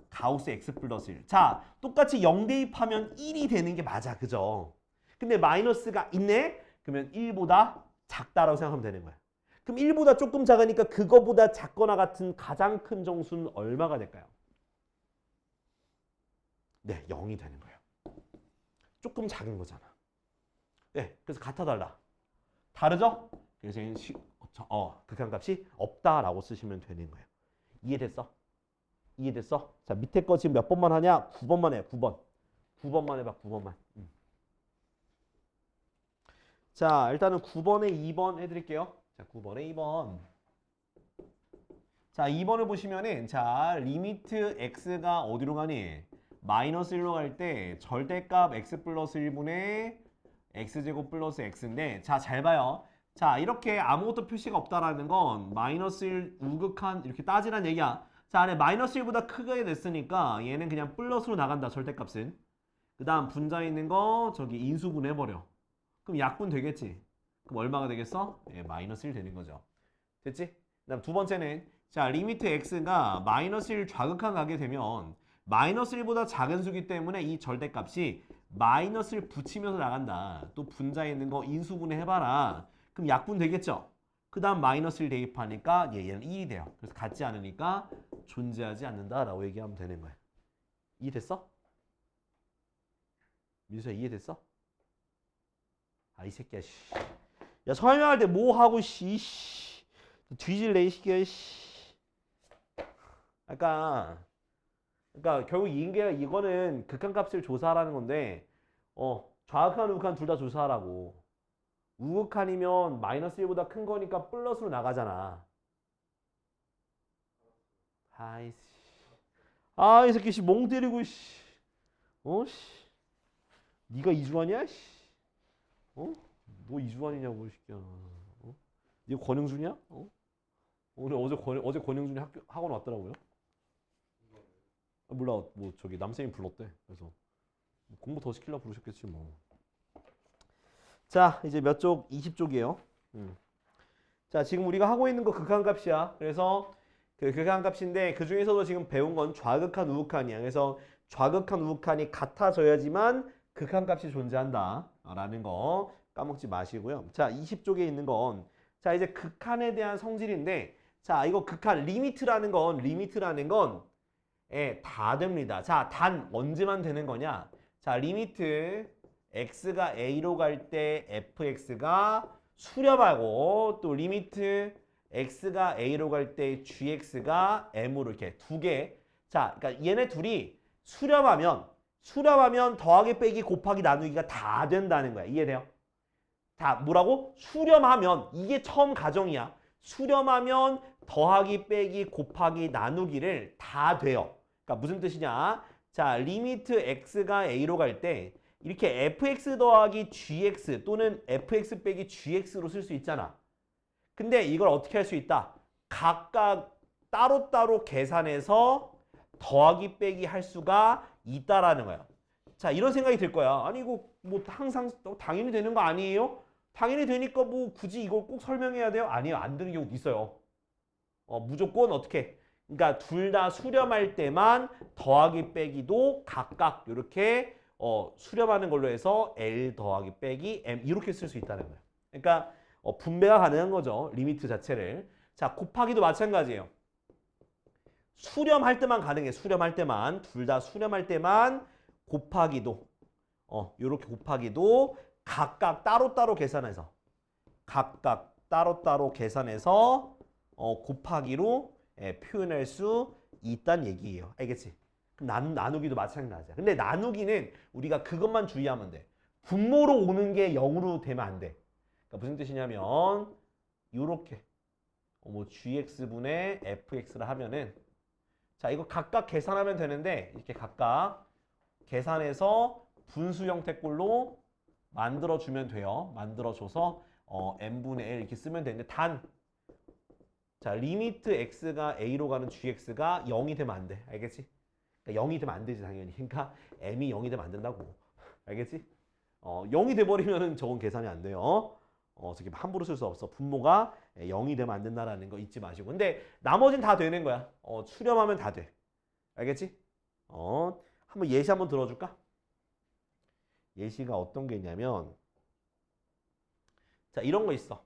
가우스 x 플러스 1. 자, 똑같이 0 대입하면 1이 되는 게 맞아. 그죠? 근데 마이너스가 있네? 그러면 1보다 작다라고 생각하면 되는 거야. 그럼 1보다 조금 작으니까 그거보다 작거나 같은 가장 큰 정수는 얼마가 될까요? 네, 0이 되는 거예요. 조금 작은 거잖아. 네, 그래서 같아 달라. 다르죠? 그래서 극한값이 없다라고 쓰시면 되는 거예요. 이해됐어? 이해됐어? 자, 밑에 거 지금 몇 번만 하냐? 9번만 해. 9번. 9번만 해봐. 9번만. 자, 일단은 9번에 2번 해드릴게요. 자, 9번에 2번. 자, 2번을 보시면은 자, 리미트 x가 어디로 가니? 마이너스 1로 갈 때 절대값 x 플러스 1분의 x제곱 플러스 x인데 자, 잘 봐요. 자, 이렇게 아무것도 표시가 없다라는 건 마이너스 1 우극한 이렇게 따지란 얘기야. 자, 안에 마이너스 1보다 크게 됐으니까 얘는 그냥 플러스로 나간다. 절대값은. 그 다음 분자에 있는 거 저기 인수분 해버려. 그럼 약분 되겠지? 그럼 얼마가 되겠어? 예, 마이너스 1 되는 거죠. 됐지? 그 다음 두 번째는 자, 리미트 x가 마이너스 1 좌극한 가게 되면 마이너스 1보다 작은 수기 때문에 이 절대값이 마이너스를 붙이면서 나간다. 또 분자에 있는 거 인수분해 해봐라. 그럼 약분 되겠죠? 그 다음 마이너스를 대입하니까 얘는 1이 돼요. 그래서 같지 않으니까 존재하지 않는다라고 얘기하면 되는 거야. 이해됐어? 민수야 이해됐어? 이 새끼야 씨. 야, 설명할 때 뭐 하고 씨. 뒤질래 이 새끼야 씨. 그러니까 결국 이거는 극한값을 조사하라는 건데 좌극한 우극한 둘 다 조사하라고. 우극한이면 마이너스 1보다 큰 거니까 플러스로 나가잖아. 아이씨. 이 새끼 씨 멍 때리고 씨. 씨. 네가 이주환이야 씨. 너 이주환이냐고 이 새끼야. 네가 권영준이야? 오늘 어제 권영준이 학원 왔더라고요. 몰라, 뭐 저기 남쌤이 불렀대. 그래서 공부 더 시키려고 부르셨겠지 뭐. 자, 이제 몇 쪽? 20쪽이에요. 자, 지금 우리가 하고 있는 거 극한값이야. 그래서 그 극한값인데 그 중에서도 지금 배운 건 좌극한 우극한이야. 그래서 좌극한 우극한이 같아져야지만 극한값이 존재한다 라는 거 까먹지 마시고요. 자, 20쪽에 있는 건 자, 이제 극한에 대한 성질인데 자, 이거 극한 리미트라는 건 다 됩니다. 자, 단 언제만 되는 거냐? 자, 리미트 x가 a로 갈 때 fx가 수렴하고 또 리미트 x가 a로 갈 때 gx가 m으로 이렇게 두 개. 자, 그러니까 얘네 둘이 수렴하면 더하기 빼기 곱하기 나누기가 다 된다는 거야. 이해돼요? 다 뭐라고? 수렴하면 이게 처음 가정이야. 수렴하면 더하기 빼기 곱하기 나누기를 다 돼요. 그러니까 무슨 뜻이냐? 자, 리미트 x가 a로 갈 때 이렇게 fx 더하기 gx 또는 fx 빼기 gx로 쓸 수 있잖아. 근데 이걸 어떻게 할 수 있다? 각각 따로따로 계산해서 더하기 빼기 할 수가 있다라는 거야. 자, 이런 생각이 들 거야. 아니 이거 뭐 항상 당연히 되는 거 아니에요? 당연히 되니까 뭐 굳이 이걸 꼭 설명해야 돼요? 아니요. 안 되는 경우도 있어요. 무조건 어떻게? 그러니까 둘 다 수렴할 때만 더하기 빼기도 각각 이렇게 수렴하는 걸로 해서 L 더하기 빼기 M 이렇게 쓸 수 있다는 거예요. 그러니까 분배가 가능한 거죠. 리미트 자체를. 자, 곱하기도 마찬가지예요. 수렴할 때만 가능해. 수렴할 때만. 둘 다 수렴할 때만 곱하기도 요렇게 곱하기도 각각 따로따로 계산해서 각각 따로따로 계산해서 곱하기로 표현할 수 있다는 얘기예요. 알겠지? 그럼 나누기도 마찬가지야. 근데 나누기는 우리가 그것만 주의하면 돼. 분모로 오는 게 0으로 되면 안 돼. 그러니까 무슨 뜻이냐면 요렇게 뭐 gx분의 fx를 하면은 자, 이거 각각 계산하면 되는데 이렇게 각각 계산해서 분수 형태꼴로 만들어주면 돼요. 만들어줘서 n분의 l 이렇게 쓰면 되는데 자, 리미트 x가 a로 가는 gx가 0이 되면 안 돼. 알겠지? 그러니까 0이 되면 안 되지 당연히. 그러니까 m이 0이 되면 안 된다고. 알겠지? 0이 돼버리면은 저건 계산이 안 돼요. 저기 함부로 쓸 수 없어. 분모가 0이 되면 안 된다라는 거 잊지 마시고. 근데 나머지는 다 되는 거야. 수렴하면 다 돼. 알겠지? 한번 예시 한번 들어줄까? 예시가 어떤 게 있냐면 자, 이런 거 있어.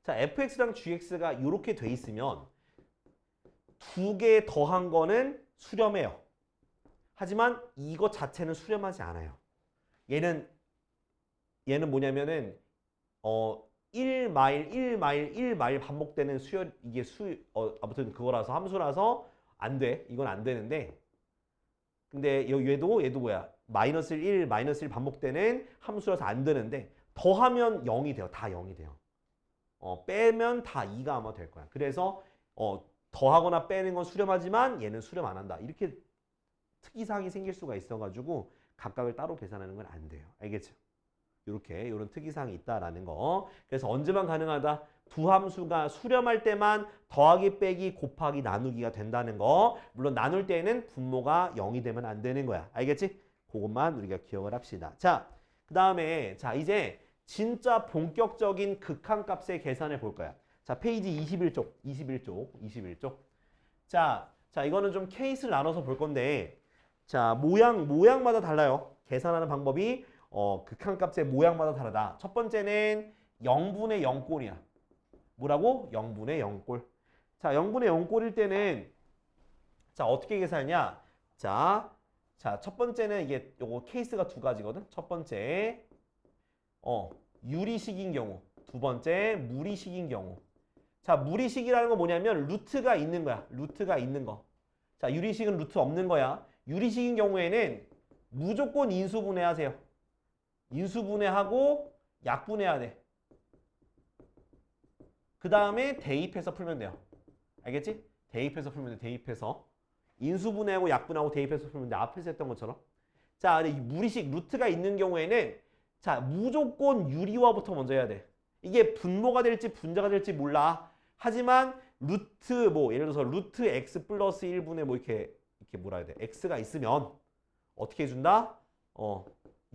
자, fx랑 gx가 이렇게 돼 있으면 두 개 더한 거는 수렴해요. 하지만 이거 자체는 수렴하지 않아요. 얘는 뭐냐면은 1마일 1마일 1마일 반복되는 이게 아무튼 그거라서 함수라서 안 돼. 이건 안 되는데 근데 얘도 뭐야? 마이너스 1 마이너스 1 반복되는 함수라서 안 되는데 더하면 0이 돼요. 다 0이 돼요. 빼면 다 2가 아마 될 거야. 그래서 더하거나 빼는 건 수렴하지만 얘는 수렴 안 한다. 이렇게 특이사항이 생길 수가 있어가지고 각각을 따로 계산하는 건 안 돼요. 알겠죠? 이런 특이사항이 있다라는 거. 그래서 언제만 가능하다? 두 함수가 수렴할 때만 더하기 빼기 곱하기 나누기가 된다는 거. 물론 나눌 때에는 분모가 0이 되면 안 되는 거야. 알겠지? 그것만 우리가 기억을 합시다. 자, 그 다음에 자 이제 진짜 본격적인 극한값의 계산을 볼 거야. 자, 페이지 21쪽. 자, 이거는 좀 케이스를 나눠서 볼 건데 자, 모양마다 달라요. 계산하는 방법이 극한값의 모양마다 다르다. 첫 번째는 0분의 0꼴이야. 뭐라고? 0분의 0꼴. 자, 0분의 0꼴일 때는 자, 어떻게 계산하냐? 자, 첫 번째는 이게 요거 케이스가 두 가지거든. 첫 번째 유리식인 경우. 두 번째 무리식인 경우. 자, 무리식이라는 건 뭐냐면 루트가 있는 거야. 루트가 있는 거. 자, 유리식은 루트 없는 거야. 유리식인 경우에는 무조건 인수분해하세요. 인수분해하고 약분해야 돼. 그 다음에 대입해서 풀면 돼요. 알겠지? 대입해서 풀면 돼. 대입해서. 인수분해하고 약분하고 대입해서 풀면 돼. 앞에서 했던 것처럼. 자, 근데 이 무리식 루트가 있는 경우에는 자, 무조건 유리화부터 먼저 해야 돼. 이게 분모가 될지 분자가 될지 몰라. 하지만 루트 뭐 예를 들어서 루트 x 플러스 1분의 뭐 이렇게 뭐라 해야 돼? x가 있으면 어떻게 해준다?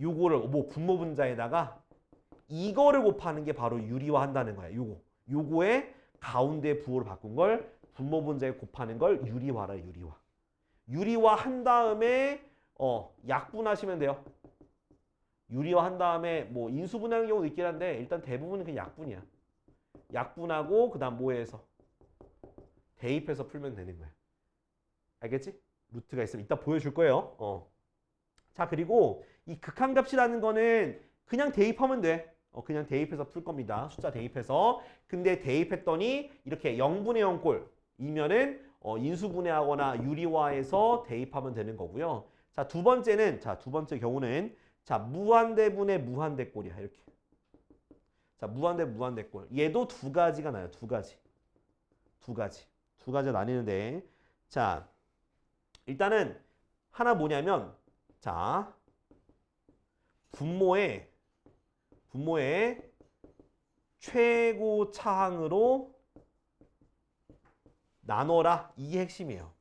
요거를 뭐 분모 분자에다가 이거를 곱하는 게 바로 유리화 한다는 거야. 요거에 가운데 부호를 바꾼 걸 분모 분자에 곱하는 걸 유리화라. 유리화 한 다음에 약분하시면 돼요. 유리화 한 다음에 뭐 인수분해하는 경우도 있긴 한데 일단 대부분은 그냥 약분이야. 약분하고 그 다음 뭐해서 대입해서 풀면 되는 거야. 알겠지? 루트가 있으면 이따 보여줄 거예요. 자, 그리고 이 극한값이라는 거는 그냥 대입하면 돼. 그냥 대입해서 풀 겁니다. 숫자 대입해서. 근데 대입했더니 이렇게 0분의 0꼴이면은 인수분해하거나 유리화해서 대입하면 되는 거고요. 자, 두 번째 경우는 자, 무한대분의 무한대꼴이야. 이렇게. 자, 무한대꼴. 얘도 두 가지가 나요. 두 가지. 두 가지가 나뉘는데 자, 일단은 하나 뭐냐면 자, 분모의 최고 차항으로 나눠라. 이게 핵심이에요.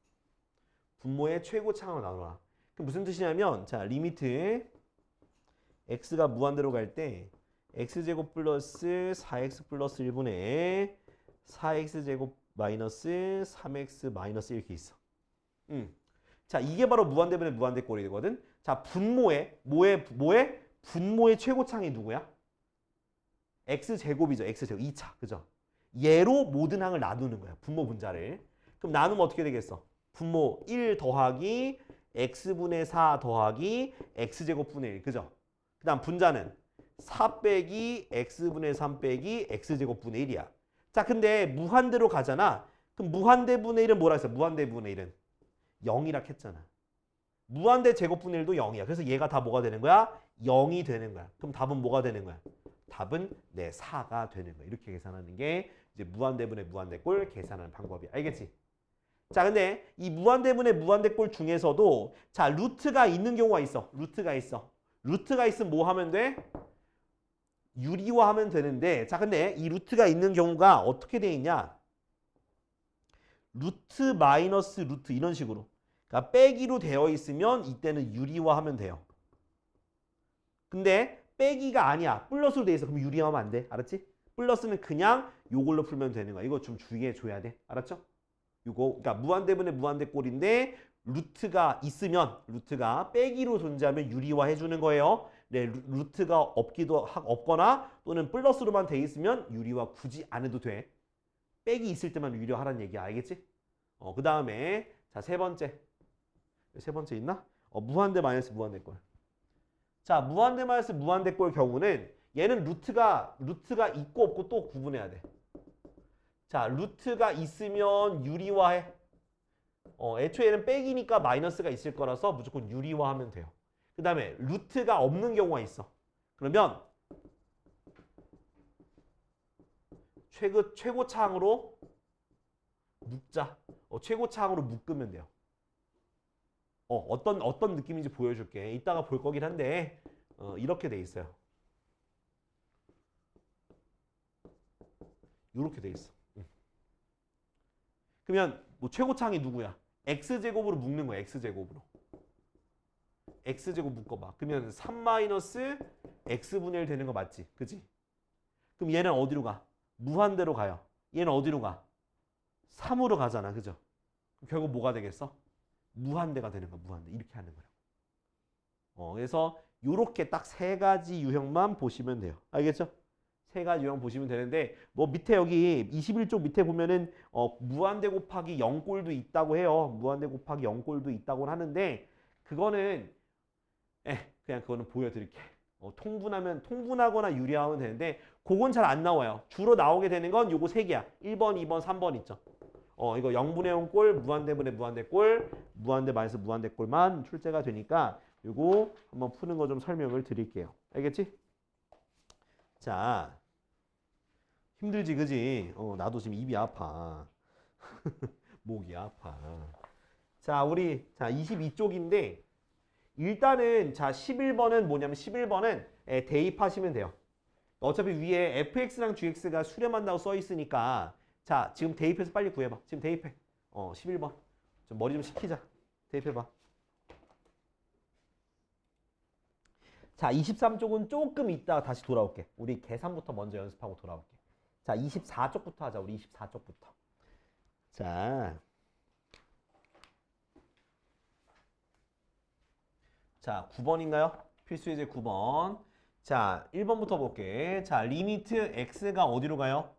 분모의 최고 차항으로 나눠라. 그럼 무슨 뜻이냐면 자, 리미트 x가 무한대로 갈 때 x제곱 플러스 4x 플러스 1분의 4x제곱 마이너스 3x 마이너스 이렇게 있어. 자, 이게 바로 무한대분의 무한대꼴이 되거든. 자, 분모의 최고차항이 누구야? x제곱이죠. x제곱 2차. 그죠? 얘로 모든 항을 나누는 거야. 분모 분자를. 그럼 나누면 어떻게 되겠어? 분모 1 더하기 x분의 4 더하기 x제곱분의 1. 그죠? 그 다음 분자는 4 빼기 x분의 3 빼기 x제곱분의 1이야. 자, 근데 무한대로 가잖아. 그럼 무한대분의 1은 뭐라 했어? 무한대분의 1은 0이라 했잖아. 무한대 제곱분의 1도 0이야. 그래서 얘가 다 뭐가 되는 거야? 0이 되는 거야. 그럼 답은 뭐가 되는 거야? 답은 4가 되는 거야. 이렇게 계산하는 게 이제 무한대분의 무한대꼴 계산하는 방법이야. 알겠지? 자, 근데 이 무한대분의 무한대꼴 중에서도 자, 루트가 있는 경우가 있어. 루트가 있으면 뭐 하면 돼? 유리화하면 되는데 자, 근데 이 루트가 있는 경우가 어떻게 돼 있냐? 루트 마이너스 루트 이런 식으로. 그러니까 빼기로 되어 있으면 이때는 유리화하면 돼요. 근데 빼기가 아니야. 플러스로 돼 있어. 그럼 유리화하면 안 돼. 알았지? 플러스는 그냥 요걸로 풀면 되는 거야. 이거 좀 주의해 줘야 돼. 알았죠? 이거 그러니까 무한대분의 무한대꼴인데 루트가 있으면 루트가 빼기로 존재하면 유리화해 주는 거예요. 네, 루트가 없거나 또는 플러스로만 돼 있으면 유리화 굳이 안 해도 돼. 빼기 있을 때만 유리화하라는 얘기야. 알겠지? 그 다음에 자, 세 번째 있나? 무한대 마이너스 무한대꼴. 자, 무한대 마이너스 무한대꼴 경우는 얘는 루트가 있고 없고 또 구분해야 돼. 자, 루트가 있으면 유리화해. 애초에는 빼기니까 마이너스가 있을 거라서 무조건 유리화하면 돼요. 그 다음에 루트가 없는 경우가 있어. 그러면 최고차항으로 묶자. 최고차항으로 묶으면 돼요. 어떤 느낌인지 보여줄게. 이따가 볼 거긴 한데 이렇게 돼 있어요. 이렇게 돼 있어. 그러면 뭐 최고차항이 누구야? x제곱으로 묶는 거야. x제곱으로. x제곱 묶어봐. 그러면 3 마이너스 x분의 1 되는 거 맞지? 그지? 그럼 얘는 어디로 가? 무한대로 가요. 얘는 어디로 가? 3으로 가잖아. 그죠? 결국 뭐가 되겠어? 무한대가 되는 거야. 무한대. 이렇게 하는 거라고. 그래서 요렇게 딱 세 가지 유형만 보시면 돼요. 알겠죠? 세 가지 유형 보시면 되는데 뭐 밑에 여기 21쪽 밑에 보면은 무한대 곱하기 0꼴도 있다고 해요. 무한대 곱하기 0꼴도 있다고 하는데 그거는 그냥 그거는 보여드릴게. 통분하거나 유리하면 되는데 그건 잘 안 나와요. 주로 나오게 되는 건 요거 세 개야. 1번, 2번, 3번 있죠. 이거 0분의 0꼴, 무한대분의 무한대꼴, 무한대 마이너스 무한대꼴만 출제가 되니까 요거 한번 푸는 거 좀 설명을 드릴게요. 알겠지? 자, 힘들지, 그지? 나도 지금 입이 아파. 목이 아파. 자, 우리 22쪽인데 일단은 자 11번은 뭐냐면 11번은 대입하시면 돼요. 어차피 위에 fx랑 gx가 수렴한다고 써 있으니까 자 지금 대입해서 빨리 구해봐. 지금 대입해. 11번. 좀 머리 좀 식히자. 대입해봐. 자 23쪽은 조금 이따 다시 돌아올게. 우리 계산부터 먼저 연습하고 돌아올게. 자 24쪽부터 하자. 우리 24쪽부터. 자 9번인가요? 필수 예제 9번. 자 1번부터 볼게. 자 리미트 x가 어디로 가요?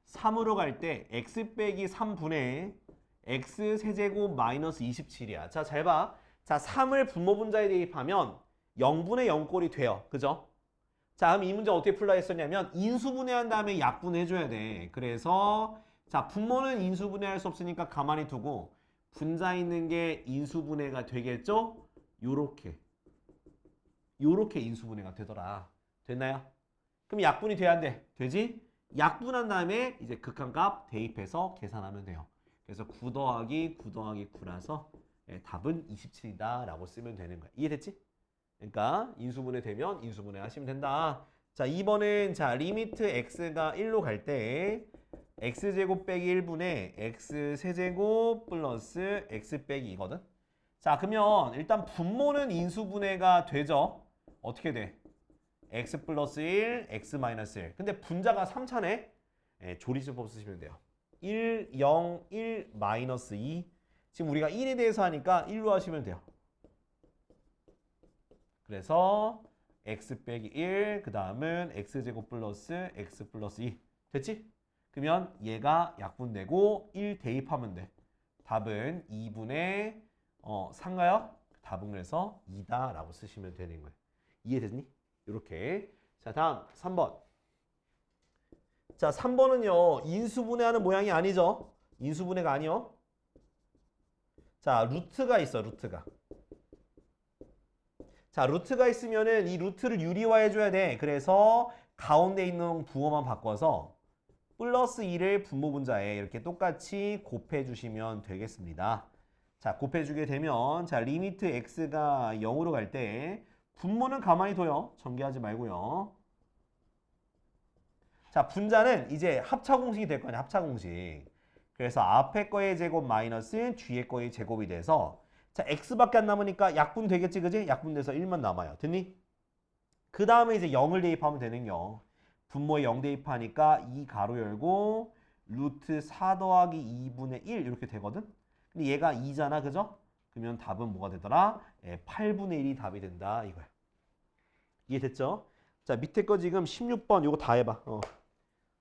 3으로 갈 때 x 빼기 3분의 x 세제곱 마이너스 27이야. 자 잘 봐. 자 3을 분모 분자에 대입하면 0분의 0꼴이 돼요. 그죠? 자 그럼 이 문제 어떻게 풀라 했었냐면 인수분해한 다음에 약분해줘야 돼. 그래서 자 분모는 인수분해할 수 없으니까 가만히 두고 분자 있는 게 인수분해가 되겠죠? 요렇게 요렇게 인수분해가 되더라. 됐나요? 그럼 약분이 돼야 안 돼? 되지? 약분한 다음에 이제 극한값 대입해서 계산하면 돼요. 그래서 9 더하기 9 더하기 9라서 답은 27이다 라고 쓰면 되는 거야. 이해됐지? 그러니까 인수분해 되면 인수분해 하시면 된다. 자, 2번은 자 리미트 x가 1로 갈 때 x제곱 빼기 1분의 x 세제곱 플러스 x 빼기 2거든. 자, 그러면 일단 분모는 인수분해가 되죠. 어떻게 돼? x 플러스 1, x 마이너스 1. 근데 분자가 3차네? 조리수법 쓰시면 돼요. 1, 0, 1, 마이너스 2. 지금 우리가 1에 대해서 하니까 1로 하시면 돼요. 그래서 x 빼기 1, 그 다음은 x제곱 플러스 x 플러스 2. 됐지? 그러면 얘가 약분되고 1 대입하면 돼. 답은 2분의 3가요? 답은 그래서 2다 라고 쓰시면 되는 거예요. 이해됐니? 이렇게. 자, 다음 3번. 자, 3번은요. 인수분해하는 모양이 아니죠. 인수분해가 아니요. 자, 루트가 있어. 루트가. 자, 루트가 있으면은 이 루트를 유리화해 줘야 돼. 그래서 가운데 있는 부호만 바꿔서 플러스 2를 분모분자에 이렇게 똑같이 곱해 주시면 되겠습니다. 자, 곱해 주게 되면 자, 리미트 x가 0으로 갈 때 분모는 가만히 둬요. 전개하지 말고요. 자, 분자는 이제 합차 공식이 될 거 아니야. 합차 공식. 그래서 앞에 거의 제곱 마이너스 뒤에 거의 제곱이 돼서 자, x밖에 안 남으니까 약분 되겠지, 그지? 약분돼서 1만 남아요. 됐니? 그 다음에 이제 0을 대입하면 되는겨. 분모에 0 대입하니까 2 가로 열고 루트 4 더하기 2분의 1 이렇게 되거든? 근데 얘가 2잖아, 그죠? 그러면 답은 뭐가 되더라? 8분의 1이 답이 된다, 이거야. 이해됐죠? 자, 밑에 거 지금 16번 요거 다 해봐.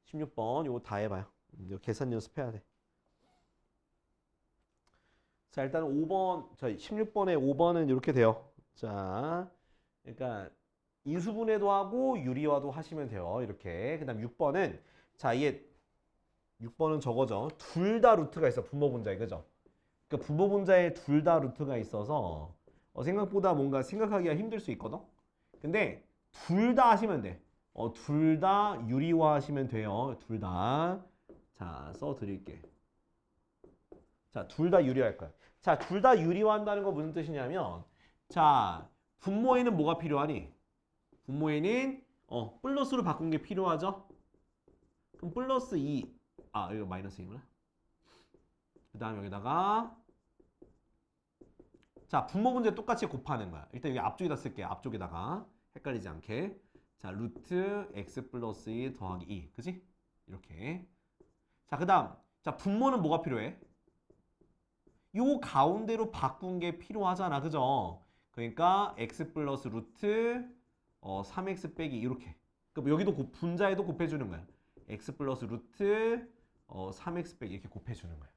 16번 요거 다 해봐요. 이거 계산 연습해야 돼. 자, 일단 5번, 자, 16번에 5번은 이렇게 돼요. 자, 그러니까 인수분해도 하고 유리화도 하시면 돼요. 이렇게. 그 다음 6번은 자, 이게 6번은 저거죠. 둘 다 루트가 있어. 분모분자에. 그죠? 그러니까 분모분자에 둘 다 루트가 있어서 생각보다 뭔가 생각하기가 힘들 수 있거든. 근데 둘 다 하시면 돼. 둘 다 유리화 하시면 돼요. 둘 다. 자, 써드릴게. 자, 둘 다 유리화할 거야. 자, 둘 다 유리화한다는 거 무슨 뜻이냐면 자, 분모에는 뭐가 필요하니? 분모에는 플러스로 바꾼 게 필요하죠? 그럼 플러스 2. 아, 이거 마이너스 2구나. 그 다음 여기다가 자, 분모 문제 똑같이 곱하는 거야. 일단 여기 앞쪽에다 쓸게요. 앞쪽에다가 헷갈리지 않게. 자, 루트 x 플러스 2 더하기 2. 그지? 이렇게. 자, 그 다음. 자, 분모는 뭐가 필요해? 요 가운데로 바꾼 게 필요하잖아. 그죠? 그러니까 x 플러스 루트 3x 빼기 이렇게. 그럼 여기도 분자에도 곱해주는 거야. x 플러스 루트 3x 빼기 이렇게 곱해주는 거야.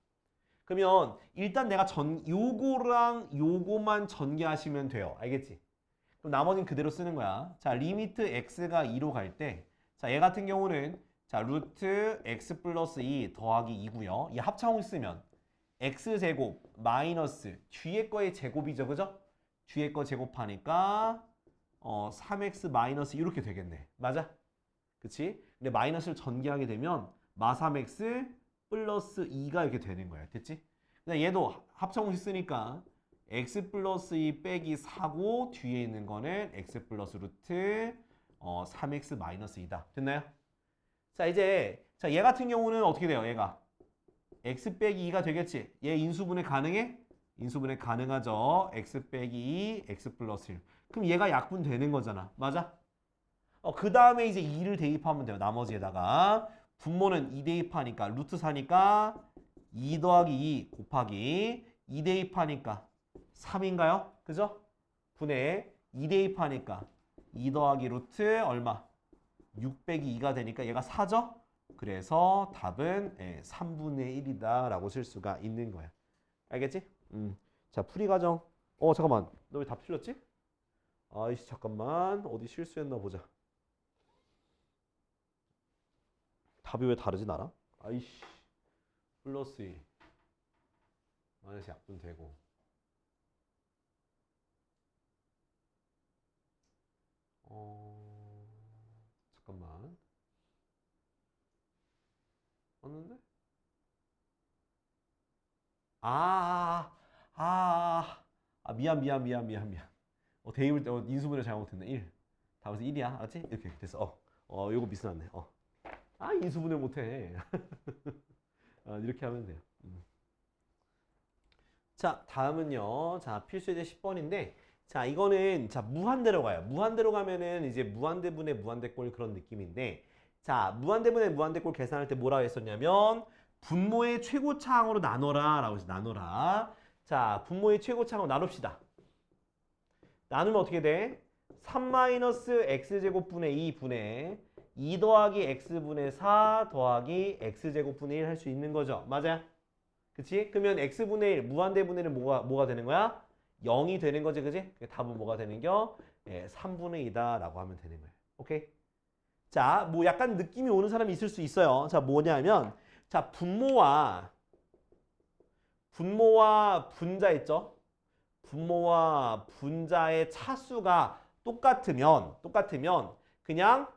그러면 일단 내가 요거랑 요거만 전개하시면 돼요. 알겠지? 그럼 나머지는 그대로 쓰는 거야. 자, 리미트 x가 2로 갈 때, 자, 얘 같은 경우는 자, 루트 x 플러스 2 더하기 2고요. 이 합차공 쓰면 x제곱 마이너스 뒤에 거의 제곱이죠. 그죠? 뒤에 거 제곱하니까 3x 마이너스 이렇게 되겠네. 맞아? 그치? 근데 마이너스를 전개하게 되면 마3x 플러스 2가 이렇게 되는 거야. 됐지? 근데 얘도 합차공식 쓰니까 x 플러스 2 빼기 4고 뒤에 있는 거는 x 플러스 루트 3x 마이너스 2다. 됐나요? 자, 이제 자, 얘 같은 경우는 어떻게 돼요? 얘가 x 빼기 2가 되겠지? 얘 인수분해 가능해? 인수분해 가능하죠. x 빼기 2, x 플러스 1. 그럼 얘가 약분 되는 거잖아. 맞아? 그 다음에 이제 2를 대입하면 돼요. 나머지에다가. 분모는 2 대입하니까 루트 4니까 2 더하기 2 곱하기 2 대입하니까 3인가요? 그죠? 분의 2 대입하니까 2 더하기 루트 얼마? 6 빼기 2가 되니까 얘가 4죠? 그래서 답은 3분의 1이다 라고 쓸 수가 있는 거야. 알겠지? 자, 풀이 과정. 잠깐만. 너 왜 답 틀렸지? 아이씨, 잠깐만. 어디 실수했나 보자. 답이 왜 다르지, 나랑? 아이씨. 플러스 2. 마이너스 약분되고. 잠깐만. 맞는데? 미안. 대입을 때 인수분해 잘못했네. 1. 답에서 1이야. 알았지? 이렇게 됐어. 요거 미스 났네. 인수분해 못해. 이렇게 하면 돼요. 자, 다음은요. 자, 필수예제 10번인데, 자, 이거는, 자, 무한대로 가요. 무한대로 가면은 이제 무한대분의 무한대꼴 그런 느낌인데, 자, 무한대분의 무한대꼴 계산할 때 뭐라고 했었냐면, 분모의 최고차항으로 나눠라. 라고 해서 나눠라. 자, 분모의 최고차항으로 나눕시다. 나누면 어떻게 돼? 3-x제곱분의 2분의 2 더하기 x분의 4 더하기 x제곱분의 1 할 수 있는 거죠. 맞아? 그치? 그러면 x분의 1, 무한대분의 1은 뭐가 되는 거야? 0이 되는 거지, 그치? 답은 뭐가 되는겨? 3분의 2다 라고 하면 되는 거예요. 오케이? 자, 뭐 약간 느낌이 오는 사람이 있을 수 있어요. 자, 뭐냐면, 자, 분모와 분자 있죠? 분모와 분자의 차수가 똑같으면 그냥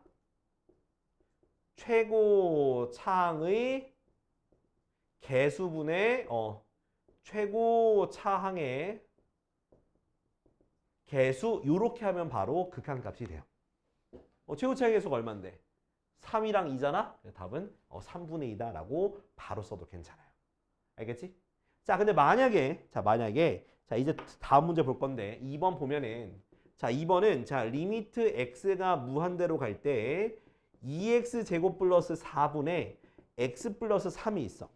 최고차항의 개수분의 최고차항의 개수 요렇게 하면 바로 극한값이 돼요. 최고차항의 개수가 얼마인데? 3이랑 2잖아? 답은 3분의 2다 라고 바로 써도 괜찮아요. 알겠지? 자, 근데 만약에 자, 이제 다음 문제 볼 건데 2번 보면은 자, 2번은 자, 리미트 x가 무한대로 갈 때 2x 제곱 플러스 4분의 x 플러스 3이 있어.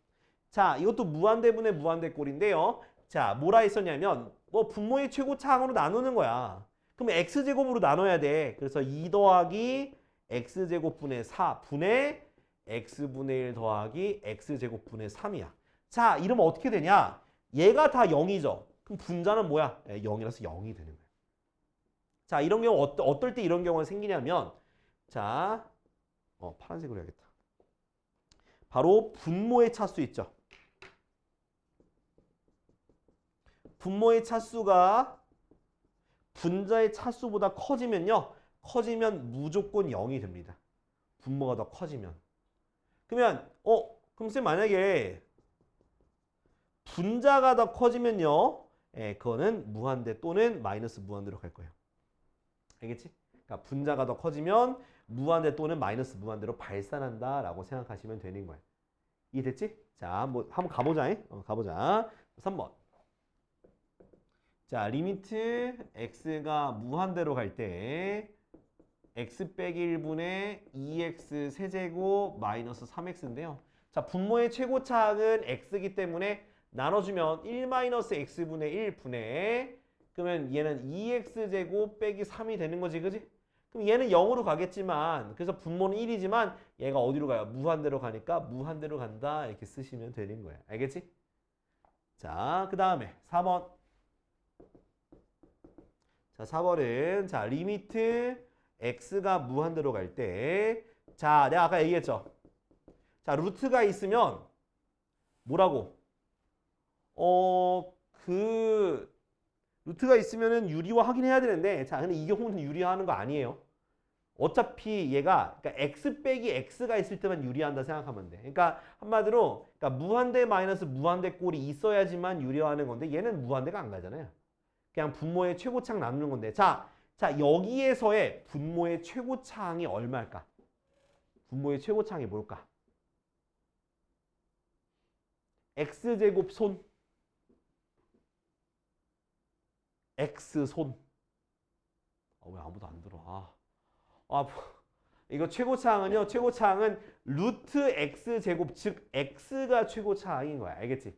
자, 이것도 무한대분의 무한대꼴인데요. 자, 뭐라 했었냐면 뭐 분모의 최고차항으로 나누는 거야. 그럼 x제곱으로 나눠야 돼. 그래서 2 더하기 x제곱분의 4분의 x분의 1 더하기 x제곱분의 3이야. 자, 이러면 어떻게 되냐? 얘가 다 0이죠. 그럼 분자는 뭐야? 0이라서 0이 되는 거야. 자, 이런 경우 어떨 때 이런 경우가 생기냐면 자, 파란색으로 해야겠다. 바로 분모의 차수 있죠. 분모의 차수가 분자의 차수보다 커지면요. 커지면 무조건 0이 됩니다. 분모가 더 커지면. 그러면 그럼 쌤 만약에 분자가 더 커지면요. 그거는 무한대 또는 마이너스 무한대로 갈 거예요. 알겠지? 그러니까 분자가 더 커지면 무한대 또는 마이너스 무한대로 발산한다라고 생각하시면 되는 거예요. 이해됐지? 자, 뭐 한번 가보자. 가보자. 3번. 자, 리미트 x가 무한대로 갈 때 x 빼기 1분의 2x 세제곱 마이너스 3x인데요. 자, 분모의 최고차항은 x이기 때문에 나눠주면 1-x분의 1분의 그러면 얘는 2x제곱 빼기 3이 되는 거지, 그지? 그럼 얘는 0으로 가겠지만 그래서 분모는 1이지만 얘가 어디로 가요? 무한대로 가니까 무한대로 간다 이렇게 쓰시면 되는 거예요. 알겠지? 자, 그 다음에 4번. 자, 4번은 자, 리미트 x가 무한대로 갈 때 자, 내가 아까 얘기했죠. 자, 루트가 있으면 뭐라고? 루트가 있으면은 유리화 확인해야 되는데 자, 근데 이 경우는 유리화하는 거 아니에요. 어차피 얘가 그러니까 x 빼기 x가 있을 때만 유리한다 생각하면 돼. 그러니까 한마디로 그러니까 무한대 마이너스 무한대 꼴이 있어야지만 유리화하는 건데 얘는 무한대가 안 가잖아요. 그냥 분모의 최고차항 나누는 건데 자, 여기에서의 분모의 최고차항이 얼마일까? 분모의 최고차항이 뭘까? x제곱 손 x손 왜 아무도 안 들어? 이거 최고차항은 루트 x제곱 즉 x가 최고차항인 거야. 알겠지?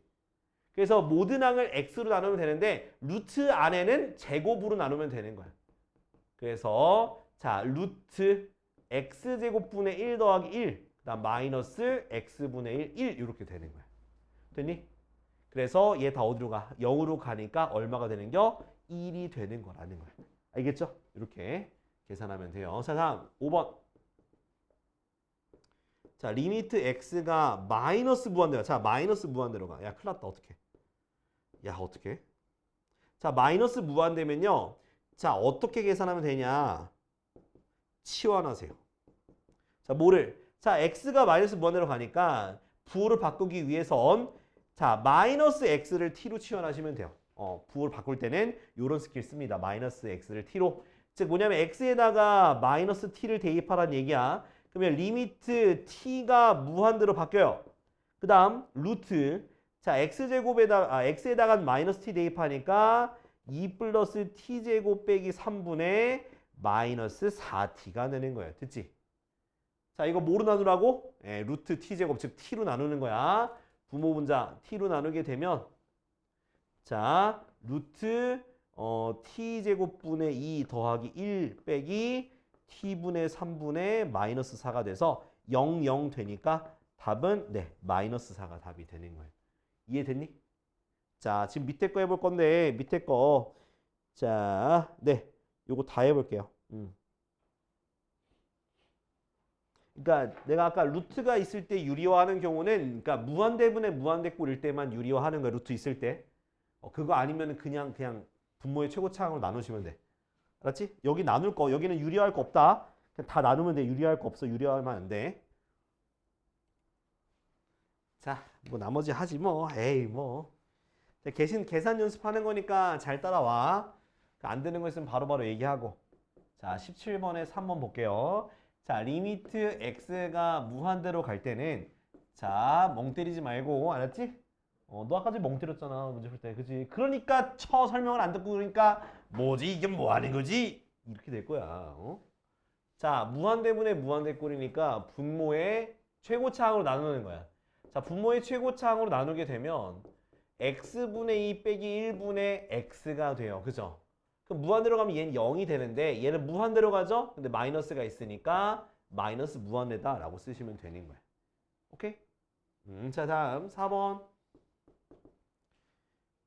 그래서 모든 항을 x로 나누면 되는데 루트 안에는 제곱으로 나누면 되는 거야. 그래서 자, 루트 x제곱분의 1 더하기 1 그다음 마이너스 x분의 1 이렇게 되는 거야. 됐니? 그래서 얘 다 어디로 가? 0으로 가니까 얼마가 되는겨? 1이 되는 거라는 거야. 알겠죠? 이렇게 계산하면 돼요. 자, 다음 5번. 자, 리미트 x가 마이너스 무한대로. 자, 마이너스 무한대로 가. 야, 큰일 났다. 어떡해. 야, 어떡해. 자, 마이너스 무한대면요. 자, 어떻게 계산하면 되냐. 치환하세요. 자, 뭐를? 자, x가 마이너스 무한대로 가니까 부호를 바꾸기 위해선 자, 마이너스 x를 t로 치환하시면 돼요. 부호를 바꿀 때는 이런 스킬 씁니다. 마이너스 x를 t로. 즉 뭐냐면 x에다가 마이너스 t를 대입하라는 얘기야. 그러면 리미트 t가 무한대로 바뀌어요. 그 다음 루트 자 x에다가 마이너스 t 대입하니까 2 플러스 t제곱 빼기 3분의 마이너스 4t가 되는 거예요. 됐지? 자 이거 뭐로 나누라고? 루트 t제곱 즉 t로 나누는 거야. 부모 분자 t로 나누게 되면 자 루트 t제곱분의 2 더하기 1 빼기 t분의 3분의 마이너스 4가 돼서 0, 0 되니까 답은 네 마이너스 4가 답이 되는 거예요. 이해됐니? 자 지금 밑에 거 해볼 건데 밑에 거 자 네 요거 다 해볼게요. 그러니까 내가 아까 루트가 있을 때 유리화하는 경우는 그러니까 무한대분의 무한대꼴일 때만 유리화하는 거야. 루트 있을 때. 그거 아니면 그냥 분모의 최고차항으로 나누시면 돼. 알았지? 여기 나눌 거 여기는 유리화할 거 없다. 그냥 다 나누면 돼. 유리화할 거 없어. 유리화하면 안 돼. 자, 뭐 나머지 하지 뭐. 에이 뭐. 계산 연습하는 거니까 잘 따라와. 안 되는 거 있으면 바로바로 얘기하고. 자, 17번에 3번 볼게요. 자, 리미트 x가 무한대로 갈 때는 자, 멍 때리지 말고 알았지? 너 아까 전에 멍 때렸잖아. 문제 풀 때. 그지? 그러니까 설명을 안 듣고 그러니까 뭐지? 이게 뭐 하는 거지? 이렇게 될 거야. 자, 무한대분의 무한대꼴이니까 분모의 최고차항으로 나누는 거야. 자, 분모의 최고차항으로 나누게 되면 x분의 2 빼기 1분의 x가 돼요. 그죠? 그럼 무한대로 가면 얘는 0이 되는데 얘는 무한대로 가죠? 근데 마이너스가 있으니까 마이너스 무한대다 라고 쓰시면 되는 거야. 오케이? 자 다음 4번.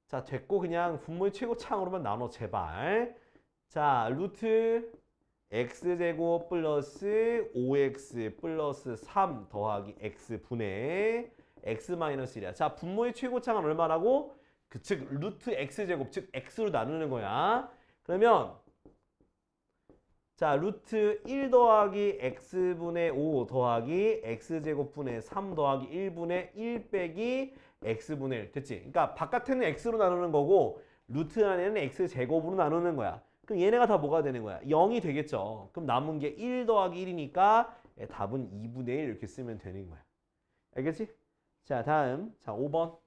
자 됐고 그냥 분모의 최고차항으로만 나눠 제발. 자 루트 x제곱 플러스 5x 플러스 3 더하기 x분의 x 마이너스 1이야. 자 분모의 최고차항은 얼마라고? 즉 루트 x제곱 즉 x로 나누는 거야. 그러면 자 루트 1 더하기 x분의 5 더하기 x제곱분의 3 더하기 1분의 1 빼기 x분의 1 됐지? 그러니까 바깥에는 x로 나누는 거고 루트 안에는 x제곱으로 나누는 거야. 그럼 얘네가 다 뭐가 되는 거야? 0이 되겠죠. 그럼 남은 게 1 더하기 1이니까 답은 2분의 1 이렇게 쓰면 되는 거야. 알겠지? 자 다음 자 5번.